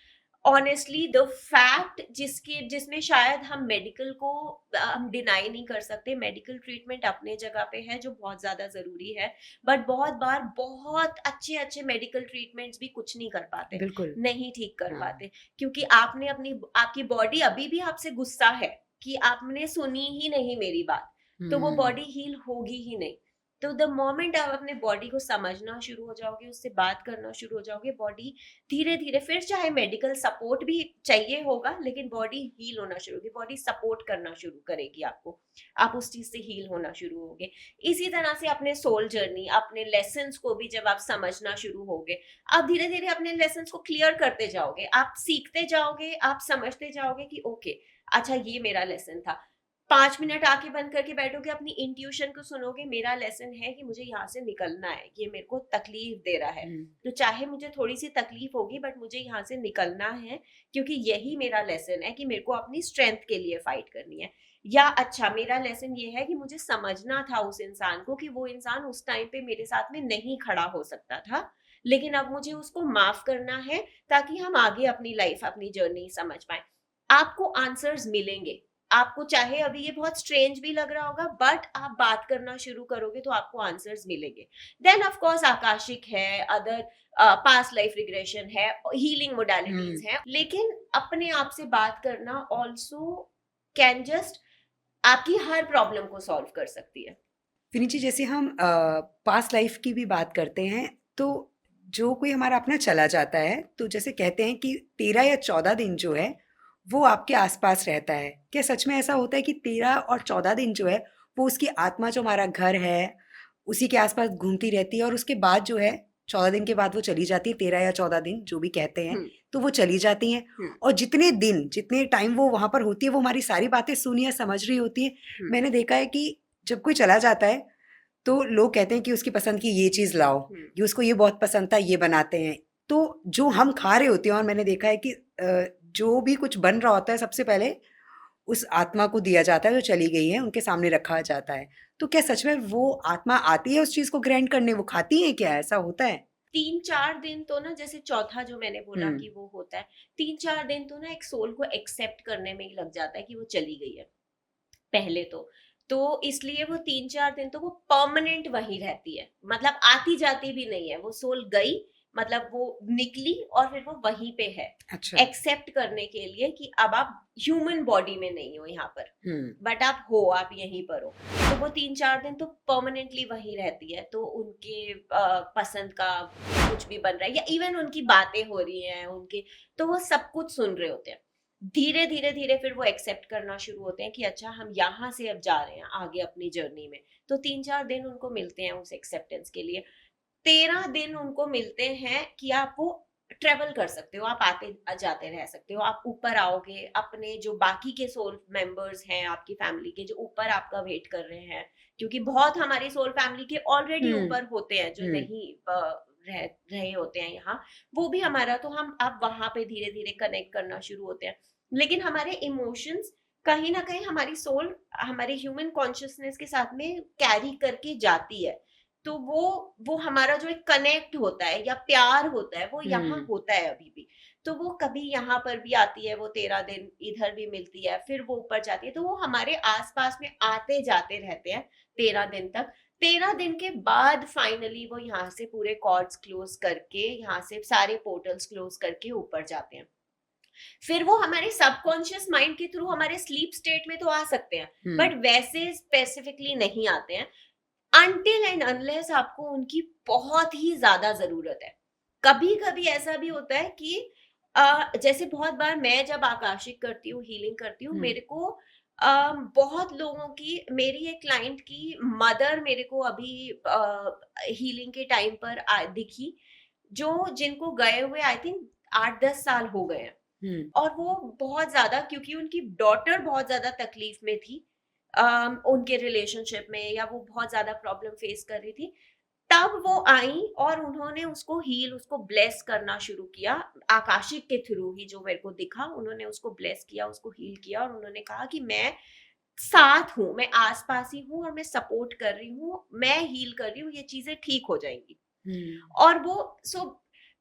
honestly the fact जिसमें शायद हम मेडिकल को हम डिनाई नहीं कर सकते। मेडिकल ट्रीटमेंट अपने जगह पे है जो बहुत ज्यादा जरूरी है, बट बहुत बार बहुत अच्छे मेडिकल ट्रीटमेंट्स भी कुछ नहीं कर पाते, बिल्कुल नहीं ठीक कर पाते, क्योंकि आपकी बॉडी अभी भी आपसे गुस्सा है कि आपने सुनी ही नहीं मेरी बात, तो वो बॉडी हील होगी ही नहीं। तो द मोमेंट आप अपने बॉडी को समझना शुरू हो जाओगे, उससे बात करना शुरू हो जाओगे, बॉडी धीरे धीरे, फिर चाहे मेडिकल सपोर्ट भी चाहिए होगा, लेकिन बॉडी हील होना शुरू होगी, बॉडी सपोर्ट करना शुरू करेगी आपको, आप उस चीज से हील होना शुरू होगे। इसी तरह से अपने सोल जर्नी, अपने लेसन्स को भी जब आप समझना शुरू होगे, आप धीरे धीरे अपने लेसन्स को क्लियर करते जाओगे, आप सीखते जाओगे, आप समझते जाओगे कि ओके अच्छा ये मेरा लेसन था। 5 मिनट आके बंद करके बैठोगे, अपनी इंट्यूशन को सुनोगे, मेरा लेसन है कि मुझे यहाँ से निकलना है, ये मेरे को तकलीफ दे रहा है, तो चाहे मुझे थोड़ी सी तकलीफ होगी बट मुझे यहाँ से निकलना है, क्योंकि यही मेरा लेसन है कि मेरे को अपनी स्ट्रेंथ के लिए फाइट करनी है। या अच्छा मेरा लेसन ये है कि मुझे समझना था उस इंसान को कि वो इंसान उस टाइम पे मेरे साथ में नहीं खड़ा हो सकता था, लेकिन अब मुझे उसको माफ करना है ताकि हम आगे अपनी लाइफ, अपनी जर्नी समझ पाए। आपको आंसर्स मिलेंगे, आपको चाहे अभी ये बहुत स्ट्रेंज भी लग रहा होगा, बट आप बात करना शुरू करोगे तो आपको आंसर्स मिलेंगे। देन ऑफ कोर्स आकाशिक है, अदर पास्ट लाइफ रिग्रेशन है, हीलिंग मोडालिटीज है, लेकिन अपने आप से बात करना ऑल्सो कैन जस्ट आपकी हर प्रॉब्लम को सॉल्व कर सकती है। विनी जी, जैसे हम पास्ट लाइफ की भी बात करते हैं, तो जो कोई हमारा अपना चला जाता है, तो जैसे कहते हैं कि 13 या 14 दिन जो है वो आपके आसपास रहता है। क्या सच में ऐसा होता है कि 13 और 14 दिन जो है वो उसकी आत्मा जो हमारा घर है उसी के आसपास घूमती रहती है, और उसके बाद जो है 14 दिन के बाद वो चली जाती है, 13 या 14 दिन जो भी कहते हैं, तो वो चली जाती हैं, और जितने टाइम वो वहाँ पर होती है वो हमारी सारी बातें सुनी या समझ रही होती है। मैंने देखा है कि जब कोई चला जाता है तो लोग कहते हैं कि उसकी पसंद की ये चीज़ लाओ, ये उसको ये बहुत पसंद था, ये बनाते हैं। तो जो हम खा रहे होते हैं, और मैंने देखा है कि जो भी कुछ बन रहा होता है सबसे पहले उस आत्मा को दिया जाता है जो चली गई है, उनके सामने रखा जाता है। तो क्या सच में वो आत्मा आती है उस चीज को ग्रहण करने, वो खाती है, क्या ऐसा होता है? 3-4 दिन तो ना, जैसे चौथा जो मैंने बोला कि वो होता है, 3-4 दिन तो ना एक सोल को एक्सेप्ट करने में ही लग जाता है कि वो चली गई है पहले तो इसलिए वो 3-4 दिन तो वो परमानेंट वहीं रहती है, मतलब आती जाती भी नहीं है, वो सोल गई मतलब वो निकली और फिर वो वहीं पे है। अच्छा। एक्सेप्ट करने के लिए कि अब आप ह्यूमन बॉडी में नहीं हो यहाँ पर, बट आप हो, आप यहीं पर हो, तो वो 3-4 दिन तो परमानेंटली वहीं रहती है। तो उनके पसंद का कुछ भी बन रहा है या इवन उनकी बातें हो रही हैं उनके, तो वो सब कुछ सुन रहे होते हैं। धीरे धीरे फिर वो एक्सेप्ट करना शुरू होते हैं कि अच्छा हम यहाँ से अब जा रहे हैं आगे अपनी जर्नी में। तो 3-4 दिन उनको मिलते हैं उस एक्सेप्टेंस के लिए। 13 दिन उनको मिलते हैं कि आप वो ट्रेवल कर सकते हो, आप आते जाते रह सकते हो, आप ऊपर आओगे, अपने जो बाकी के सोल मेंबर्स हैं आपकी फैमिली के जो ऊपर आपका वेट कर रहे हैं, क्योंकि बहुत हमारी सोल फैमिली के ऑलरेडी ऊपर होते हैं जो नहीं रहे होते हैं यहाँ, वो भी हमारा, तो हम अब वहां पे धीरे धीरे कनेक्ट करना शुरू होते हैं। लेकिन हमारे इमोशंस कहीं ना कहीं हमारी सोल हमारे ह्यूमन कॉन्शियसनेस के साथ में कैरी करके जाती है, तो वो हमारा जो एक कनेक्ट होता है या प्यार होता है वो यहाँ होता है अभी भी। तो वो कभी यहाँ पर भी आती है, वो 13 दिन इधर भी मिलती है, फिर वो ऊपर जाती है, तो वो हमारे आसपास में आते जाते रहते हैं 13 दिन तक। 13 दिन के बाद फाइनली वो यहाँ से पूरे कॉर्ड्स क्लोज करके, यहाँ से सारे पोर्टल्स क्लोज करके ऊपर जाते हैं। फिर वो हमारे सबकॉन्शियस माइंड के थ्रू हमारे स्लीप स्टेट में तो आ सकते हैं, बट वैसे स्पेसिफिकली नहीं आते हैं। अनटिल एंड अनलेस आपको उनकी बहुत ही ज्यादा जरूरत है। कभी कभी ऐसा भी होता है कि जैसे बहुत बार मैं जब आकाशिक करती हूँ, हीलिंग करती हूँ, मेरे को बहुत लोगों की, मेरी एक क्लाइंट की मदर मेरे को अभी हीलिंग के टाइम पर दिखी, जो जिनको गए हुए आई थिंक 8-10 साल हो गए हैं। और वो बहुत ज्यादा, क्योंकि उनकी डॉटर बहुत ज्यादा तकलीफ में थी उनके रिलेशनशिप में, या वो बहुत ज्यादा प्रॉब्लम फेस कर रही थी, तब वो आई और उन्होंने उसको हील, उसको ब्लेस करना शुरू किया आकाशिक के थ्रू ही। जो मेरे को दिखा, उन्होंने उसको ब्लेस किया, उसको हील किया, और उन्होंने कहा कि मैं साथ हूँ, मैं आसपास ही हूँ और मैं सपोर्ट कर रही हूँ, मैं हील कर रही हूँ, ये चीजें ठीक हो जाएंगी। और वो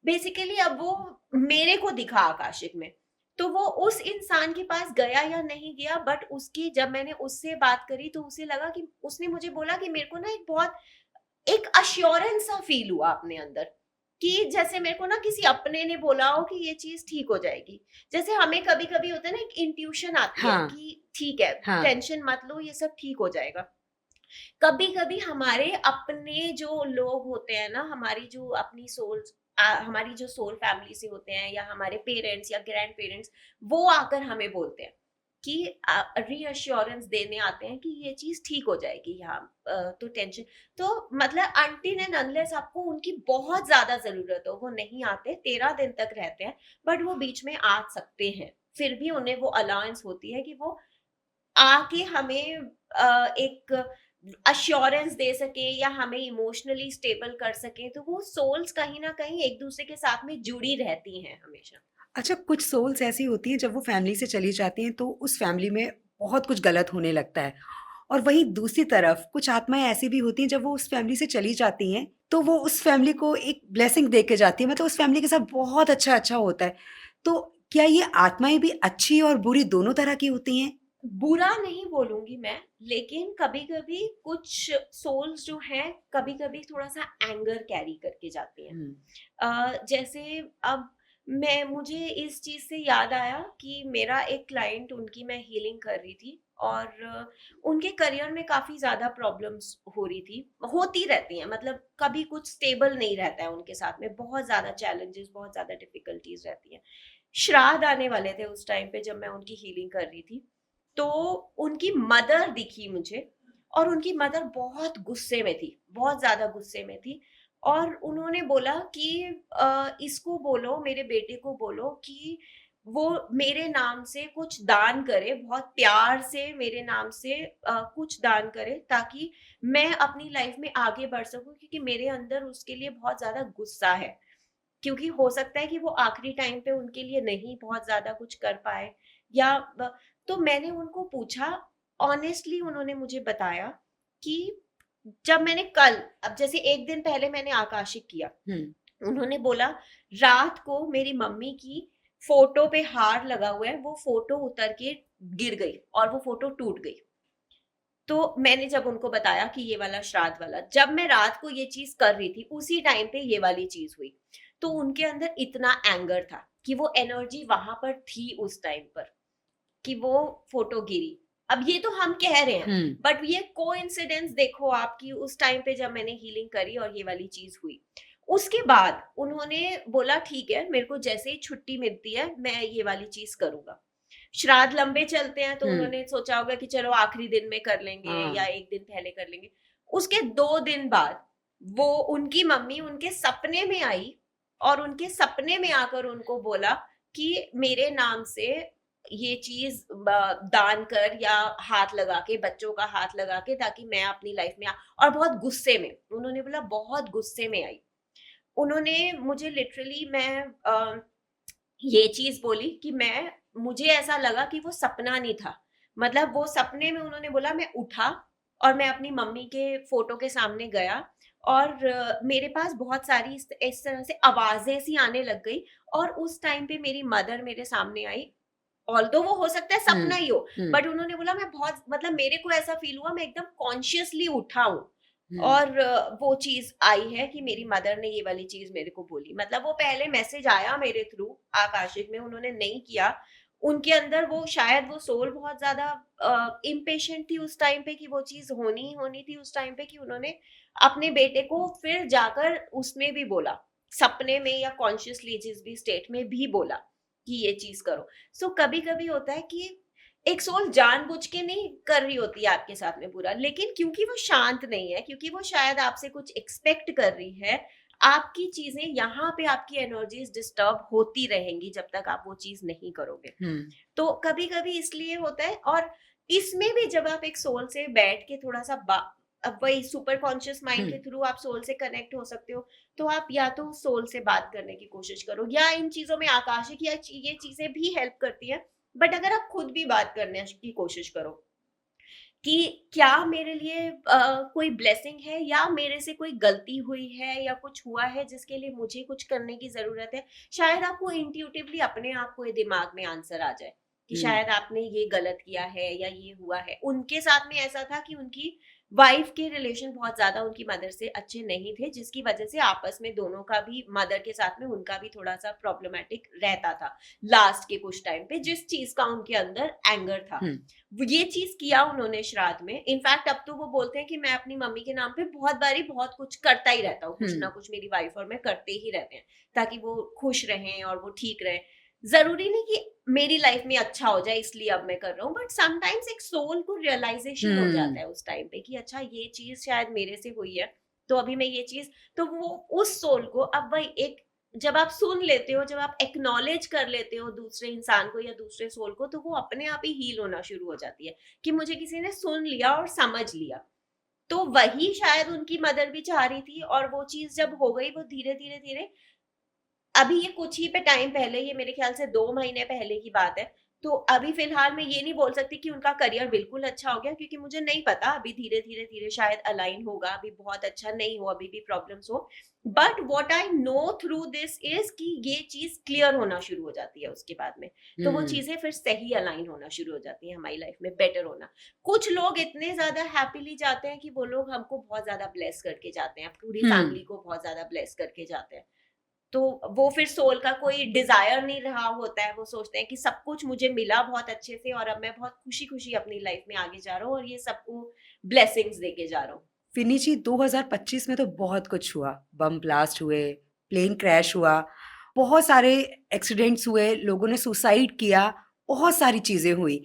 बेसिकली अब वो मेरे को दिखा आकाशिक में, तो वो उस इंसान के पास गया या नहीं गया, बट उसकी जब मैंने उससे बात करी तो उसे लगा कि, उसने मुझे बोला कि मेरे को ना एक अश्योरेंस सा फील हुआ अपने अंदर, कि जैसे मेरे को ना किसी अपने ने बोला हो कि ये चीज ठीक हो जाएगी। जैसे हमें कभी कभी होता है ना, एक इंट्यूशन आती है कि ठीक है, टेंशन मत लो, ये सब ठीक हो जाएगा। कभी कभी हमारे अपने जो लोग होते हैं ना, हमारी जो अपनी हमारी जो सोल फैमिली से होते हैं, या हमारे पेरेंट्स या ग्रैंड पेरेंट्स, वो आकर हमें बोलते हैं कि रीअश्योरेंस देने आते हैं कि ये चीज ठीक हो जाएगी, यहाँ तो टेंशन, तो मतलब अनटिल एंड अनलेस आपको उनकी बहुत ज्यादा जरूरत हो, वो नहीं आते, 13 दिन तक रहते हैं, बट वो बीच में आ सकते हैं। फिर भी उन्हें वो अलाउंस होती है कि वो आके हमें एक अश्योरेंस दे सके, या हमें इमोशनली स्टेबल कर सके। तो वो सोल्स कहीं ना कहीं एक दूसरे के साथ में जुड़ी रहती हैं हमेशा। अच्छा, कुछ सोल्स ऐसी होती हैं जब वो फैमिली से चली जाती हैं तो उस फैमिली में बहुत कुछ गलत होने लगता है, और वहीं दूसरी तरफ कुछ आत्माएं ऐसी भी होती हैं जब वो उस फैमिली से चली जाती हैं तो वो उस फैमिली को एक ब्लेसिंग दे के जाती है, मतलब उस फैमिली के साथ बहुत अच्छा अच्छा होता है। तो क्या ये आत्माएं भी अच्छी और बुरी दोनों तरह की होती हैं? बुरा नहीं बोलूंगी मैं, लेकिन कभी कभी कुछ सोल्स जो हैं, कभी कभी थोड़ा सा एंगर कैरी करके जाती हैं। जैसे अब मुझे इस चीज से याद आया कि मेरा एक क्लाइंट, उनकी मैं हीलिंग कर रही थी, और उनके करियर में काफी ज्यादा प्रॉब्लम्स हो रही थी, होती रहती हैं, मतलब कभी कुछ स्टेबल नहीं रहता है उनके साथ में, बहुत ज्यादा चैलेंजेस, बहुत ज्यादा डिफिकल्टीज रहती हैं। श्राद्ध आने वाले थे उस टाइम पे जब मैं उनकी हीलिंग कर रही थी, तो उनकी मदर दिखी मुझे, और उनकी मदर बहुत गुस्से में थी, बहुत ज्यादा गुस्से में थी, और उन्होंने बोला कि इसको बोलो, मेरे बेटे को बोलो कि वो मेरे नाम से कुछ दान करे, बहुत प्यार से मेरे नाम से कुछ दान करे, ताकि मैं अपनी लाइफ में आगे बढ़ सकूं, क्योंकि मेरे अंदर उसके लिए बहुत ज्यादा गुस्सा है, क्योंकि हो सकता है कि वो आखिरी टाइम पे उनके लिए नहीं बहुत ज्यादा कुछ कर पाए, या तो मैंने उनको पूछा, ऑनेस्टली उन्होंने मुझे बताया कि जब मैंने कल, अब जैसे एक दिन पहले मैंने आकाशिक किया, उन्होंने बोला रात को मेरी मम्मी की फोटो पे हार लगा हुआ है, वो फोटो उतर के गिर गई और वो फोटो टूट गई। तो मैंने जब उनको बताया कि ये वाला श्राद्ध वाला, जब मैं रात को ये चीज कर रही थी उसी टाइम पे ये वाली चीज हुई, तो उनके अंदर इतना एंगर था कि वो एनर्जी वहां पर थी उस टाइम पर, कि वो फोटो गिरी। अब ये तो हम कह रहे हैं, बट ये कोइंसिडेंस देखो आपकी, उस टाइम पे जब मैंने हीलिंग करी और ये वाली चीज हुई, उसके बाद उन्होंने बोला ठीक है, मेरे को जैसे ही छुट्टी मिलती है मैं ये वाली चीज करूंगा। श्राद्ध लंबे चलते हैं, तो उन्होंने सोचा होगा कि चलो आखिरी दिन में कर लेंगे या एक दिन पहले कर लेंगे। उसके 2 दिन बाद वो उनकी मम्मी उनके सपने में आई, और उनके सपने में आकर उनको बोला कि मेरे नाम से ये चीज दान कर, या हाथ लगा के, बच्चों का हाथ लगा के, ताकि मैं अपनी लाइफ में और बहुत गुस्से में, उन्होंने बोला बहुत गुस्से में आई। उन्होंने मुझे लिटरली, मैं ये चीज बोली कि मुझे ऐसा लगा कि वो सपना नहीं था, मतलब वो सपने में, उन्होंने बोला मैं उठा और मैं अपनी मम्मी के फोटो के सामने गया, और मेरे पास बहुत सारी इस तरह से आवाजें सी आने लग गई, और उस टाइम पे मेरी मदर मेरे सामने आई। ऑल्दो वो हो सकता है सपना ही हो, बट उन्होंने बोला मैं बहुत, मतलब मेरे को ऐसा फील हुआ मैं एकदम कॉन्शियसली उठा हूँ, और वो चीज आई है कि मेरी मदर ने ये वाली चीज मेरे को बोली। मतलब वो पहले मैसेज आया मेरे थ्रू आकाशिक में, उन्होंने नहीं किया, उनके अंदर वो शायद वो सोल बहुत ज्यादा इम्पेशेंट थी उस टाइम पे कि वो चीज होनी ही होनी थी उस टाइम पे, कि उन्होंने अपने बेटे को फिर जाकर उसमें भी बोला, सपने में या कॉन्शियसली जिस भी स्टेट में भी बोला कि ये चीज करो। सो कभी कभी होता है कि एक सोल जानबूझ के नहीं कर रही होती है आपके साथ में बुरा, लेकिन क्योंकि वो शांत नहीं है, क्योंकि वो शायद आपसे कुछ एक्सपेक्ट कर रही है, आपकी चीजें यहाँ पे, आपकी एनर्जीज डिस्टर्ब होती रहेंगी जब तक आप वो चीज नहीं करोगे। तो कभी कभी इसलिए होता है। और इसमें भी जब आप एक सोल से बैठ के थोड़ा सा अब वही सुपर कॉन्शियस माइंड के थ्रू आप सोल से कनेक्ट हो सकते हो, तो आप या तो सोल से बात करने की कोशिश करो, या इन चीजों में आकाशिक या ये चीजें भी हेल्प करती है। बट अगर आप खुद भी बात करने की कोशिश करो कि क्या मेरे लिए कोई ब्लेसिंग है, या मेरे से कोई गलती हुई है, या कुछ हुआ है जिसके लिए मुझे कुछ करने की जरूरत है, शायद आपको इंट्यूटिवली अपने आप को ये दिमाग में आंसर आ जाए कि शायद आपने ये गलत किया है या ये हुआ है। उनके साथ में ऐसा था कि उनकी वाइफ के रिलेशन बहुत ज्यादा उनकी मदर से अच्छे नहीं थे, जिसकी वजह से आपस में दोनों का भी, मदर के साथ में उनका भी थोड़ा सा प्रॉब्लमेटिक रहता था लास्ट के कुछ टाइम पे, जिस चीज का उनके अंदर एंगर था। ये चीज किया उन्होंने श्राद्ध में। इनफैक्ट अब तो वो बोलते हैं कि मैं अपनी मम्मी के नाम पे बहुत बारी बहुत कुछ करता ही रहता हूँ, कुछ ना कुछ मेरी वाइफ और मैं करते ही रहते हैं ताकि वो खुश रहें और वो ठीक रहें। जरूरी नहीं कि मेरी लाइफ में अच्छा हो जाए इसलिए अब मैं कर रहा हूँ, बट समटाइम्स एक सोल को रियलाइजेशन हो जाता है उस टाइम पे कि अच्छा ये चीज शायद मेरे से हुई है, तो अभी मैं ये चीज, तो वो उस सोल को अब वही एक, जब आप सुन लेते हो, जब आप एक्नॉलेज कर लेते हो दूसरे इंसान को या दूसरे सोल को, तो वो अपने आप ही हील होना शुरू हो जाती है कि मुझे किसी ने सुन लिया और समझ लिया। तो वही शायद उनकी मदर भी चाह रही थी, और वो चीज जब हो गई, वो धीरे धीरे धीरे, अभी ये कुछ ही पे टाइम पहले, ये मेरे ख्याल से 2 महीने पहले की बात है, तो अभी फिलहाल मैं ये नहीं बोल सकती कि उनका करियर बिल्कुल अच्छा हो गया, क्योंकि मुझे नहीं पता, अभी धीरे धीरे धीरे शायद अलाइन होगा, अभी बहुत अच्छा नहीं हो, अभी भी प्रॉब्लम्स हो। But what I know through this is कि ये चीज क्लियर होना शुरू हो जाती है उसके बाद में, तो वो चीजें फिर सही अलाइन होना शुरू हो जाती है हमारी लाइफ में, बेटर होना। कुछ लोग इतने ज्यादा हैप्पीली जाते हैं कि वो लोग हमको बहुत ज्यादा ब्लेस करके जाते हैं, पूरी फैमिली को बहुत ज्यादा ब्लेस करके जाते हैं। तो वो फिर सोल का कोई डिजायर नहीं रहा होता है, वो सोचते हैं कि सब कुछ मुझे मिला बहुत अच्छे से, और अब मैं बहुत खुशी खुशी अपनी लाइफ में आगे जा रहा हूँ और ये सबको ब्लेसिंग्स देके जा रहा हूँ। विनी जी, 2025 में तो बहुत कुछ हुआ, बम ब्लास्ट हुए, प्लेन क्रैश हुआ, बहुत सारे एक्सीडेंट्स हुए, लोगों ने सुसाइड किया, बहुत सारी चीज़ें हुई।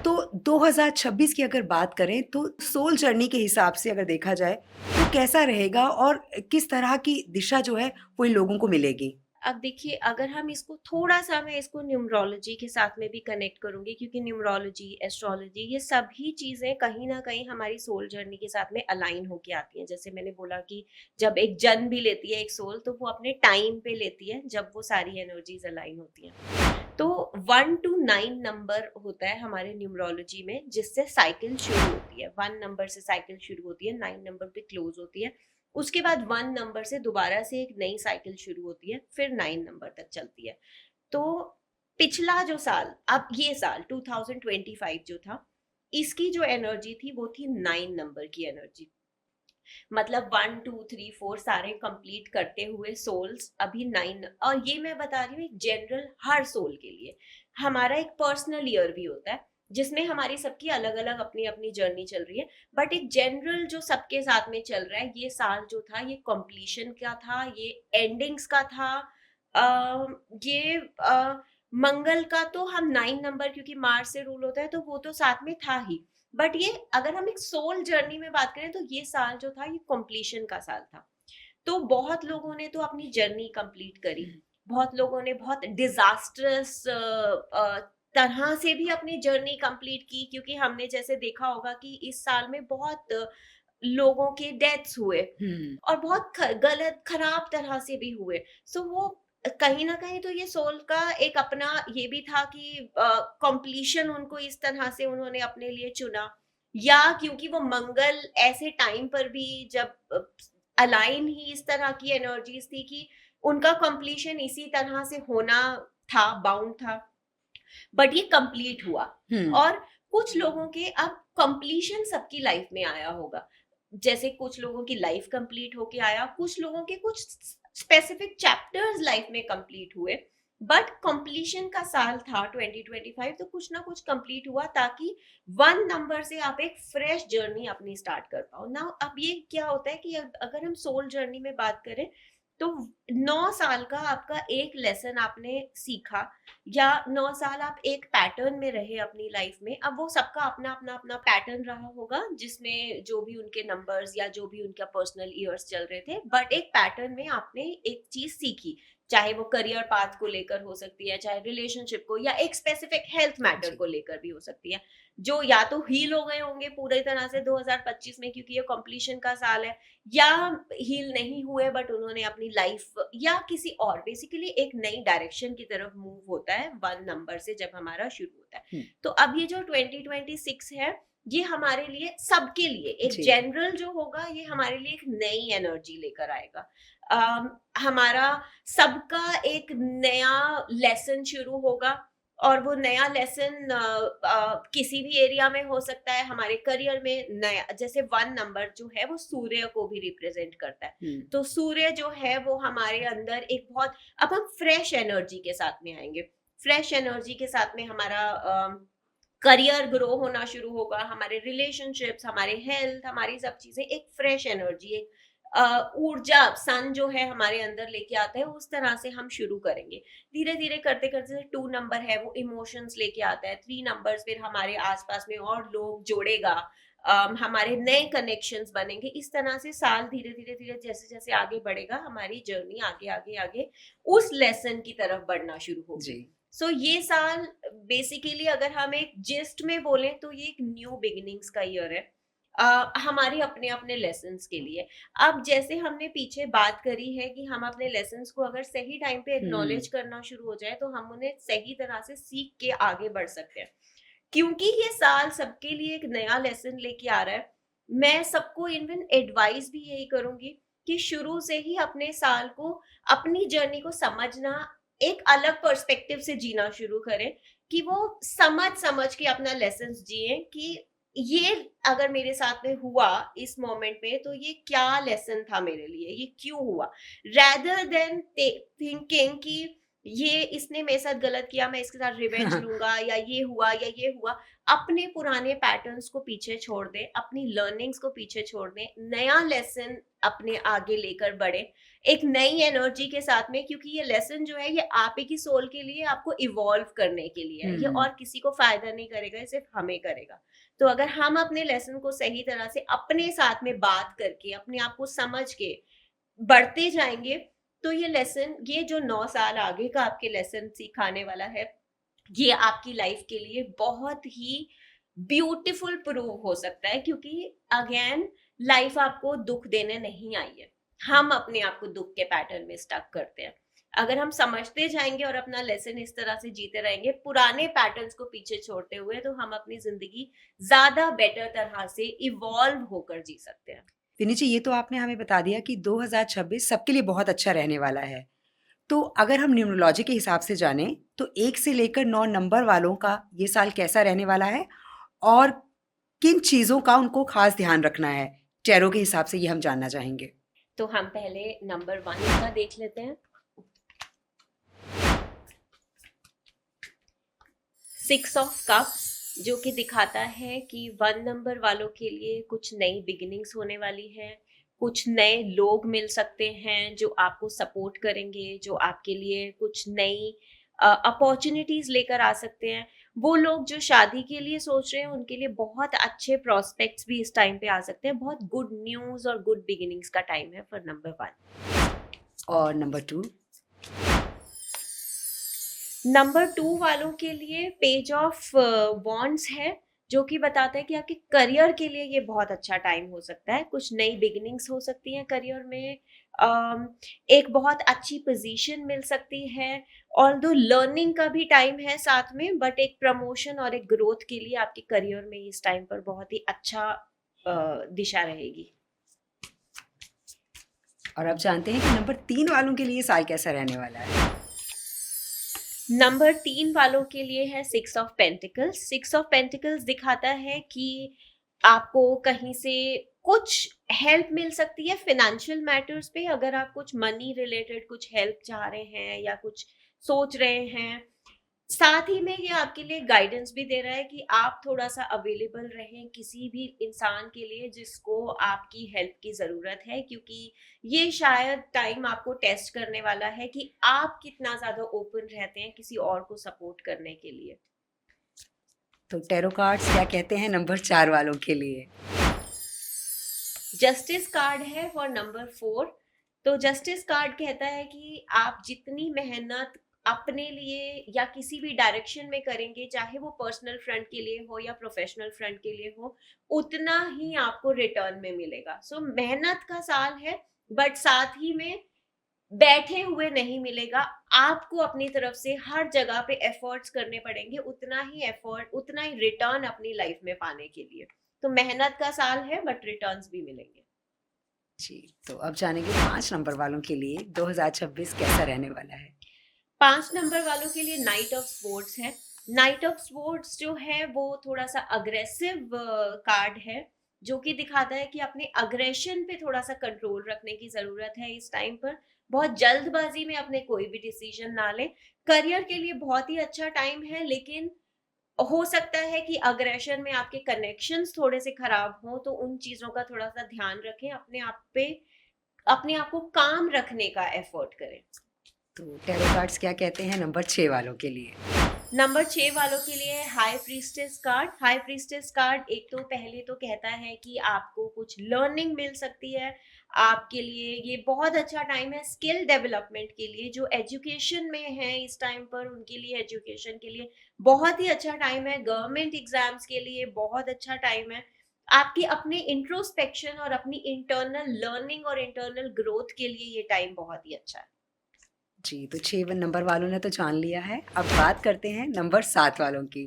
तो 2026 की अगर बात करें तो सोल जर्नी के हिसाब से अगर देखा जाए तो कैसा रहेगा और किस तरह की दिशा जो है वो इन लोगों को मिलेगी? अब देखिए, अगर हम इसको थोड़ा सा, मैं इसको न्यूमरोलॉजी के साथ में भी कनेक्ट करूंगी, क्योंकि न्यूमरोलॉजी, एस्ट्रोलॉजी, ये सभी चीजें कहीं ना कहीं हमारी सोल जर्नी के साथ में अलाइन होके आती हैं। जैसे मैंने बोला कि जब एक जन्म भी लेती है एक सोल, तो वो अपने टाइम पे लेती है जब वो सारी एनर्जीज अलाइन होती हैं। तो 1 to 9 नंबर होता है हमारे न्यूमरोलॉजी में, जिससे साइकिल शुरू होती है। 1 नंबर से साइकिल शुरू होती है, 9 नंबर पे क्लोज होती है। उसके बाद 1 नंबर से दोबारा से एक नई साइकिल शुरू होती है, फिर 9 नंबर तक चलती है। तो पिछला जो साल, अब ये साल 2025 जो था, इसकी जो एनर्जी थी वो थी 9 नंबर की एनर्जी। मतलब 1 2 3 4 सारे कंप्लीट करते हुए सोल्स अभी 9, और ये मैं बता रही हूँ एक जनरल हर सोल के लिए। हमारा एक पर्सनल ईयर भी होता है जिसमें हमारी सबकी अलग अलग अपनी अपनी जर्नी चल रही है, बट एक जनरल जो सबके साथ में चल रहा है, ये साल जो था ये कंप्लीशन का था, ये एंडिंग्स का था। ये मंगल का तो हम 9 नंबर, क्योंकि मार्च से रूल होता है, तो वो तो साथ में था ही। बट ये अगर हम एक सोल जर्नी में बात करें तो ये साल जो था ये कंप्लीशन का साल था। तो बहुत लोगों ने तो अपनी जर्नी कंप्लीट करी, बहुत लोगों ने बहुत डिजास्टरस तरह से भी अपनी जर्नी कंप्लीट की, क्योंकि हमने जैसे देखा होगा कि इस साल में बहुत लोगों के डेथ्स हुए और बहुत गलत खराब तरह से भी हुए। सो वो कहीं ना कहीं तो ये सोल का एक अपना ये भी था कि कंप्लीशन उनको इस तरह से उन्होंने अपने लिए चुना, या क्योंकि वो मंगल ऐसे टाइम पर भी जब अलाइन ही इस तरह की एनर्जीज थी कि उनका कंप्लीशन इसी तरह से होना था, बाउंड था, बट ये कंप्लीट हुआ। और कुछ लोगों के अब कंप्लीशन सबकी लाइफ में आया होगा, जैसे कुछ लोगों की लाइफ कंप्लीट होके आया, कुछ लोगों के कुछ स्पेसिफिक चैप्टर्स लाइफ में कंप्लीट हुए, बट कंप्लीशन का साल था 2025, तो कुछ ना कुछ कंप्लीट हुआ ताकि 1 नंबर से आप एक फ्रेश जर्नी अपनी स्टार्ट कर पाओ ना। अब ये क्या होता है कि अगर हम सोल जर्नी में बात करें तो 9 साल का आपका एक लेसन आपने सीखा, या 9 साल आप एक पैटर्न में रहे अपनी लाइफ में। अब वो सबका अपना अपना अपना पैटर्न रहा होगा जिसमें जो भी उनके नंबर्स या जो भी उनका पर्सनल ईयर्स चल रहे थे, बट एक पैटर्न में आपने एक चीज सीखी, चाहे वो करियर पाथ को लेकर हो सकती है, चाहे रिलेशनशिप को, या एक स्पेसिफिक हेल्थ मैटर को लेकर भी हो सकती है, जो या तो हील हो गए होंगे पूरी तरह से 2025 में क्योंकि ये कंप्लीशन का साल है, या हील नहीं हुए बट उन्होंने अपनी लाइफ या किसी और बेसिकली एक नई डायरेक्शन की तरफ मूव होता है 1 नंबर से जब हमारा शुरू होता है। तो अब ये जो 2026 है ये हमारे लिए सबके लिए एक जनरल जो होगा, ये हमारे लिए एक नई एनर्जी लेकर आएगा। हमारा सबका एक नया लेसन शुरू होगा, और वो नया लेसन किसी भी एरिया में हो सकता है। हमारे करियर में नया, जैसे 1 नंबर जो है वो सूर्य को भी रिप्रेजेंट करता है, तो सूर्य जो है वो हमारे अंदर एक बहुत, अब हम फ्रेश एनर्जी के साथ में आएंगे। फ्रेश एनर्जी के साथ में हमारा करियर ग्रो होना शुरू होगा, हमारे रिलेशनशिप्स, हमारे हेल्थ, हमारी सब चीजें एक फ्रेश एनर्जी, एक ऊर्जा सन जो है हमारे अंदर लेके आता है, उस तरह से हम शुरू करेंगे। धीरे धीरे करते करते 2 नंबर है वो इमोशंस लेके आता है, 3 नंबर्स फिर हमारे आसपास में और लोग जोड़ेगा, हमारे नए कनेक्शंस बनेंगे। इस तरह से साल धीरे धीरे धीरे जैसे जैसे आगे बढ़ेगा हमारी जर्नी आगे आगे आगे उस लेसन की तरफ बढ़ना शुरू होगी। सो ये साल बेसिकली अगर हम एक जिस्ट में बोले तो ये एक न्यू बिगिनिंग्स का ईयर है हमारे अपने अपने लेसन्स के लिए। अब जैसे हमने पीछे बात करी है कि हम अपने लेसन्स को अगर सही टाइम पे एक्नॉलेज करना शुरू हो जाए तो हम उन्हें सही तरह से सीख के आगे बढ़ सकते हैं, क्योंकि ये साल सबके लिए एक नया लेसन लेके आ रहा है। मैं सबको इवन एडवाइस भी यही करूंगी कि शुरू से ही अपने साल को, अपनी जर्नी को समझना, एक अलग पर्सपेक्टिव से जीना शुरू करें, कि वो समझ समझ के अपना लेसन जिए कि ये अगर मेरे साथ में हुआ इस मोमेंट में तो ये क्या लेसन था मेरे लिए, ये क्यों हुआ, rather than थिंकिंग कि ये इसने मेरे साथ गलत किया मैं इसके साथ रिवेंज लूंगा, या ये हुआ या ये हुआ। अपने पुराने पैटर्न्स को पीछे छोड़ दें, अपनी लर्निंग्स को पीछे छोड़ दें, नया लेसन अपने आगे लेकर बढ़े एक नई एनर्जी के साथ में, क्योंकि ये लेसन जो है ये आप ही की सोल के लिए, आपको इवॉल्व करने के लिए है, ये और किसी को फायदा नहीं करेगा, ये सिर्फ हमें करेगा। तो अगर हम अपने लेसन को सही तरह से अपने साथ में बात करके अपने आप को समझ के बढ़ते जाएंगे तो ये लेसन, ये जो 9 साल आगे का आपके लेसन सिखाने वाला है, ये आपकी लाइफ के लिए बहुत ही ब्यूटीफुल प्रूव हो सकता है। क्योंकि अगेन लाइफ आपको दुख देने नहीं आई है, हम अपने आप को दुख के पैटर्न में स्टक करते हैं। अगर हम समझते जाएंगे और अपना लेसन इस तरह से जीते रहेंगे पुराने पैटर्न्स को पीछे छोड़ते हुए, तो हम अपनी जिंदगी ज्यादा बेटर तरह से इवॉल्व होकर जी सकते हैं। विनी जी, ये तो आपने हमें बता दिया कि 2026 सबके लिए बहुत अच्छा रहने वाला है। तो अगर हम न्यूमरोलॉजी के हिसाब से जाने तो 1 से लेकर 9 नंबर वालों का ये साल कैसा रहने वाला है और किन चीज़ों का उनको खास ध्यान रखना है, टैरो के हिसाब से ये हम जानना चाहेंगे। तो हम पहले नंबर 1 का देख लेते हैं। 6 ऑफ कप्स, जो कि दिखाता है कि 1 नंबर वालों के लिए कुछ नई बिगिनिंग्स होने वाली है, कुछ नए लोग मिल सकते हैं जो आपको सपोर्ट करेंगे, जो आपके लिए कुछ नई अपॉर्चुनिटीज लेकर आ सकते हैं। वो लोग जो शादी के लिए सोच रहे हैं उनके लिए बहुत अच्छे प्रोस्पेक्ट्स भी इस टाइम पे आ सकते हैं। बहुत गुड न्यूज और गुड बिगिनिंग्स का टाइम है फॉर नंबर 1। और नंबर 2? नंबर 2 वालों के लिए पेज ऑफ वॉन्ड्स है, जो कि बताता है कि आपके करियर के लिए ये बहुत अच्छा टाइम हो सकता है। कुछ नई बिगिनिंग्स हो सकती हैं करियर में, एक बहुत अच्छी पोजीशन मिल सकती है, ऑल्दो लर्निंग का भी टाइम है साथ में, बट एक प्रमोशन और एक ग्रोथ के लिए आपके करियर में इस टाइम पर बहुत ही अच्छा दिशा रहेगी। और अब जानते हैं कि नंबर 3 वालों के लिए साल कैसा रहने वाला है। नंबर 3 वालों के लिए है 6 ऑफ पेंटिकल्स। 6 ऑफ पेंटिकल्स दिखाता है कि आपको कहीं से कुछ हेल्प मिल सकती है फाइनेंशियल मैटर्स पे। अगर आप कुछ मनी रिलेटेड कुछ हेल्प चाह रहे हैं या कुछ सोच रहे हैं। साथ ही में ये आपके लिए गाइडेंस भी दे रहा है कि आप थोड़ा सा अवेलेबल रहें किसी भी इंसान के लिए जिसको आपकी हेल्प की ज़रूरत है, क्योंकि ये शायद टाइम आपको टेस्ट करने वाला है कि आप कितना ज़्यादा ओपन रहते हैं किसी और को सपोर्ट करने के लिए। तो टैरो कार्ड्स क्या कहते हैं नंबर 4 वालों के लिए? जस्टिस कार्ड है फॉर नंबर 4। तो जस्टिस कार्ड कहता है कि आप जितनी मेहनत अपने लिए या किसी भी डायरेक्शन में करेंगे, चाहे वो पर्सनल फ्रंट के लिए हो या प्रोफेशनल फ्रंट के लिए हो, उतना ही आपको रिटर्न में मिलेगा। सो मेहनत का साल है, बट साथ ही में बैठे हुए नहीं मिलेगा। आपको अपनी तरफ से हर जगह पे एफर्ट्स करने पड़ेंगे, उतना ही एफर्ट उतना ही रिटर्न अपनी लाइफ में पाने के लिए। तो मेहनत का साल है, बट रिटर्न्स भी मिलेंगे। जी, तो अब जानेंगे 5 नंबर वालों के लिए 2026 कैसा रहने वाला है। 5 नंबर वालों के लिए नाइट ऑफ स्पोर्ट्स है। नाइट ऑफ स्पोर्ट्स जो है वो थोड़ा सा अग्रेसिव कार्ड है, जो कि दिखाता है कि अपने अग्रेशन पे थोड़ा सा कंट्रोल रखने की जरूरत है इस टाइम पर। बहुत जल्दबाजी में अपने कोई भी डिसीजन ना लें। करियर के लिए बहुत ही अच्छा टाइम है, लेकिन हो सकता है कि अग्रेशन में आपके कनेक्शंस थोड़े से खराब हों, तो उन चीजों का थोड़ा सा ध्यान रखें। अपने आप को काम रखने का एफर्ट करें। तो टैरो कार्ड्स क्या कहते हैं नंबर 6 वालों के लिए? नंबर 6 वालों के लिए high priestess card. High priestess card एक तो पहले तो कहता है कि आपको कुछ लर्निंग मिल सकती है। आपके लिए ये बहुत अच्छा टाइम है स्किल डेवलपमेंट के लिए। जो एजुकेशन में है इस टाइम पर, उनके लिए एजुकेशन के लिए बहुत ही अच्छा टाइम है। गवर्नमेंट एग्जाम्स के लिए बहुत अच्छा टाइम है। आपकी अपने इंट्रोस्पेक्शन और अपनी इंटरनल लर्निंग और इंटरनल ग्रोथ के लिए ये टाइम बहुत ही अच्छा है। जी, तो 6 नंबर वालों ने तो जान लिया है। अब बात करते हैं नंबर 7 वालों की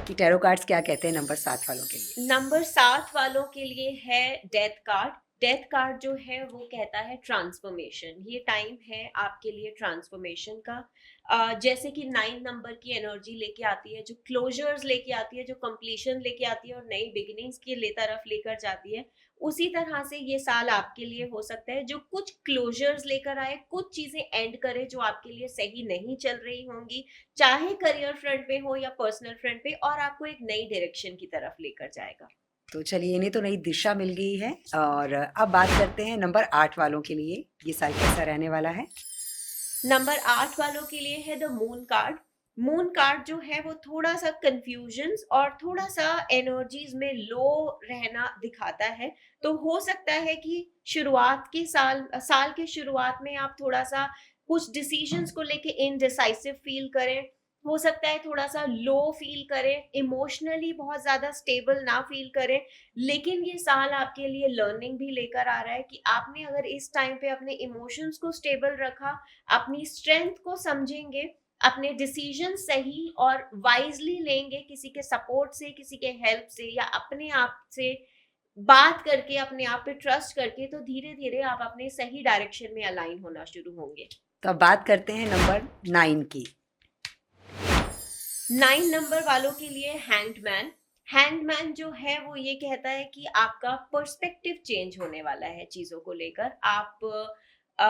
कि टैरो कार्ड्स क्या कहते हैं नंबर 7 वालों के लिए। नंबर 7 वालों के लिए है डेथ कार्ड। डेथ कार्ड जो है वो कहता है ट्रांसफॉर्मेशन। ये टाइम है आपके लिए ट्रांसफॉर्मेशन का। जैसे कि 9 नंबर की एनर्जी लेके आती है, जो क्लोजर्स लेके आती है, जो कंप्लीशन लेके आती है और नई बिगिनिंग्स की तरफ लेकर जाती है, उसी तरह से ये साल आपके लिए हो सकता है जो कुछ क्लोजर्स लेकर आए, कुछ चीजें एंड करे जो आपके लिए सही नहीं चल रही होंगी, चाहे करियर फ्रंट पे हो या पर्सनल फ्रंट पे, और आपको एक नई डायरेक्शन की तरफ लेकर जाएगा। तो चलिए, इन्हें तो नई दिशा मिल गई है। और अब बात करते हैं नंबर 8 वालों के लिए ये साल कैसा रहने वाला है। नंबर 8 वालों के लिए है the moon card. Moon card जो है वो थोड़ा सा कंफ्यूजन्स और थोड़ा सा एनर्जीज में लो रहना दिखाता है। तो हो सकता है कि शुरुआत के साल के शुरुआत में आप थोड़ा सा कुछ डिसीजंस को लेके इनडिसाइसिव फील करें। हो सकता है थोड़ा सा लो फील करें, इमोशनली बहुत ज्यादा स्टेबल ना फील करें। लेकिन ये साल आपके लिए लर्निंग भी लेकर आ रहा है कि आपने अगर इस टाइम पे अपने इमोशंस को स्टेबल रखा, अपनी स्ट्रेंथ को समझेंगे, अपने डिसीजन सही और वाइजली लेंगे, किसी के सपोर्ट से, किसी के हेल्प से या अपने आप से बात करके, अपने आप पे ट्रस्ट करके, तो धीरे धीरे आप अपने सही डायरेक्शन में अलाइन होना शुरू होंगे। तो अब बात करते हैं नंबर 9 की। 9 नंबर वालों के लिए हैंगमैन। हैंगमैन जो है वो ये कहता है कि आपका पर्सपेक्टिव चेंज होने वाला है चीजों को लेकर। आप अ,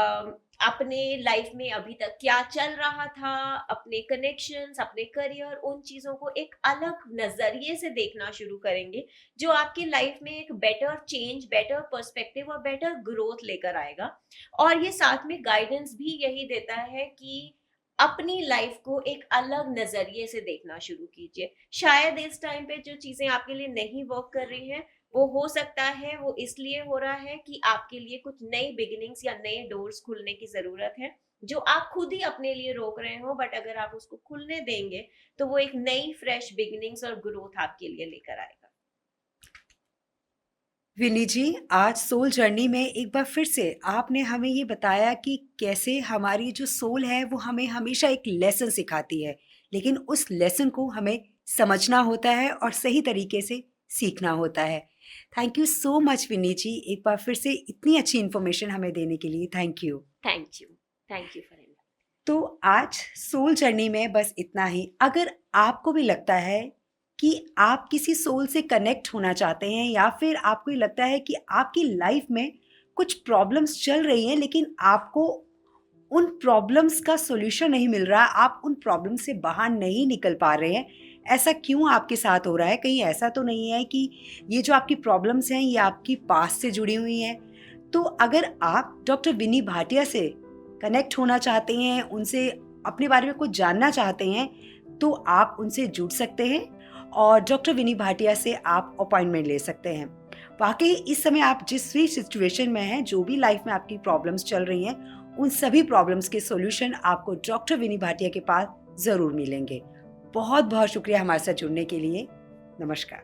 अपने लाइफ में अभी तक क्या चल रहा था, अपने कनेक्शंस, अपने करियर, उन चीजों को एक अलग नजरिए से देखना शुरू करेंगे, जो आपकी लाइफ में एक बेटर चेंज, बेटर पर्सपेक्टिव और बेटर ग्रोथ लेकर आएगा। और ये साथ में गाइडेंस भी यही देता है कि अपनी लाइफ को एक अलग नजरिए से देखना शुरू कीजिए। शायद इस टाइम पे जो चीजें आपके लिए नहीं वर्क कर रही हैं, वो हो सकता है वो इसलिए हो रहा है कि आपके लिए कुछ नई बिगिनिंग्स या नए डोर्स खुलने की जरूरत है, जो आप खुद ही अपने लिए रोक रहे हो। बट अगर आप उसको खुलने देंगे तो वो एक नई फ्रेश बिगिनिंग्स और ग्रोथ आपके लिए लेकर आएगा। विनी जी, आज सोल जर्नी में एक बार फिर से आपने हमें ये बताया कि कैसे हमारी जो सोल है वो हमें हमेशा एक लेसन सिखाती है, लेकिन उस लेसन को हमें समझना होता है और सही तरीके से सीखना होता है। थैंक यू सो मच विनी जी, एक बार फिर से इतनी अच्छी इन्फॉर्मेशन हमें देने के लिए thank you. Thank you. Thank you for. तो आज सोल जर्नी में बस इतना ही। अगर आपको भी लगता है कि आप किसी सोल से कनेक्ट होना चाहते हैं या फिर आपको ये लगता है कि आपकी लाइफ में कुछ प्रॉब्लम्स चल रही हैं लेकिन आपको उन प्रॉब्लम्स का सॉल्यूशन नहीं मिल रहा, आप उन प्रॉब्लम से बाहर नहीं निकल पा रहे हैं, ऐसा क्यों आपके साथ हो रहा है? कहीं ऐसा तो नहीं है कि ये जो आपकी प्रॉब्लम्स हैं ये आपकी पास्ट से जुड़ी हुई हैं? तो अगर आप डॉक्टर विनी भाटिया से कनेक्ट होना चाहते हैं, उनसे अपने बारे में कुछ जानना चाहते हैं, तो आप उनसे जुड़ सकते हैं और डॉक्टर विनी भाटिया से आप अपॉइंटमेंट ले सकते हैं। वाकई इस समय आप जिस भी सिचुएशन में हैं, जो भी लाइफ में आपकी प्रॉब्लम्स चल रही हैं, उन सभी प्रॉब्लम्स के सॉल्यूशन आपको डॉक्टर विनी भाटिया के पास ज़रूर मिलेंगे। बहुत बहुत शुक्रिया हमारे साथ जुड़ने के लिए। नमस्कार।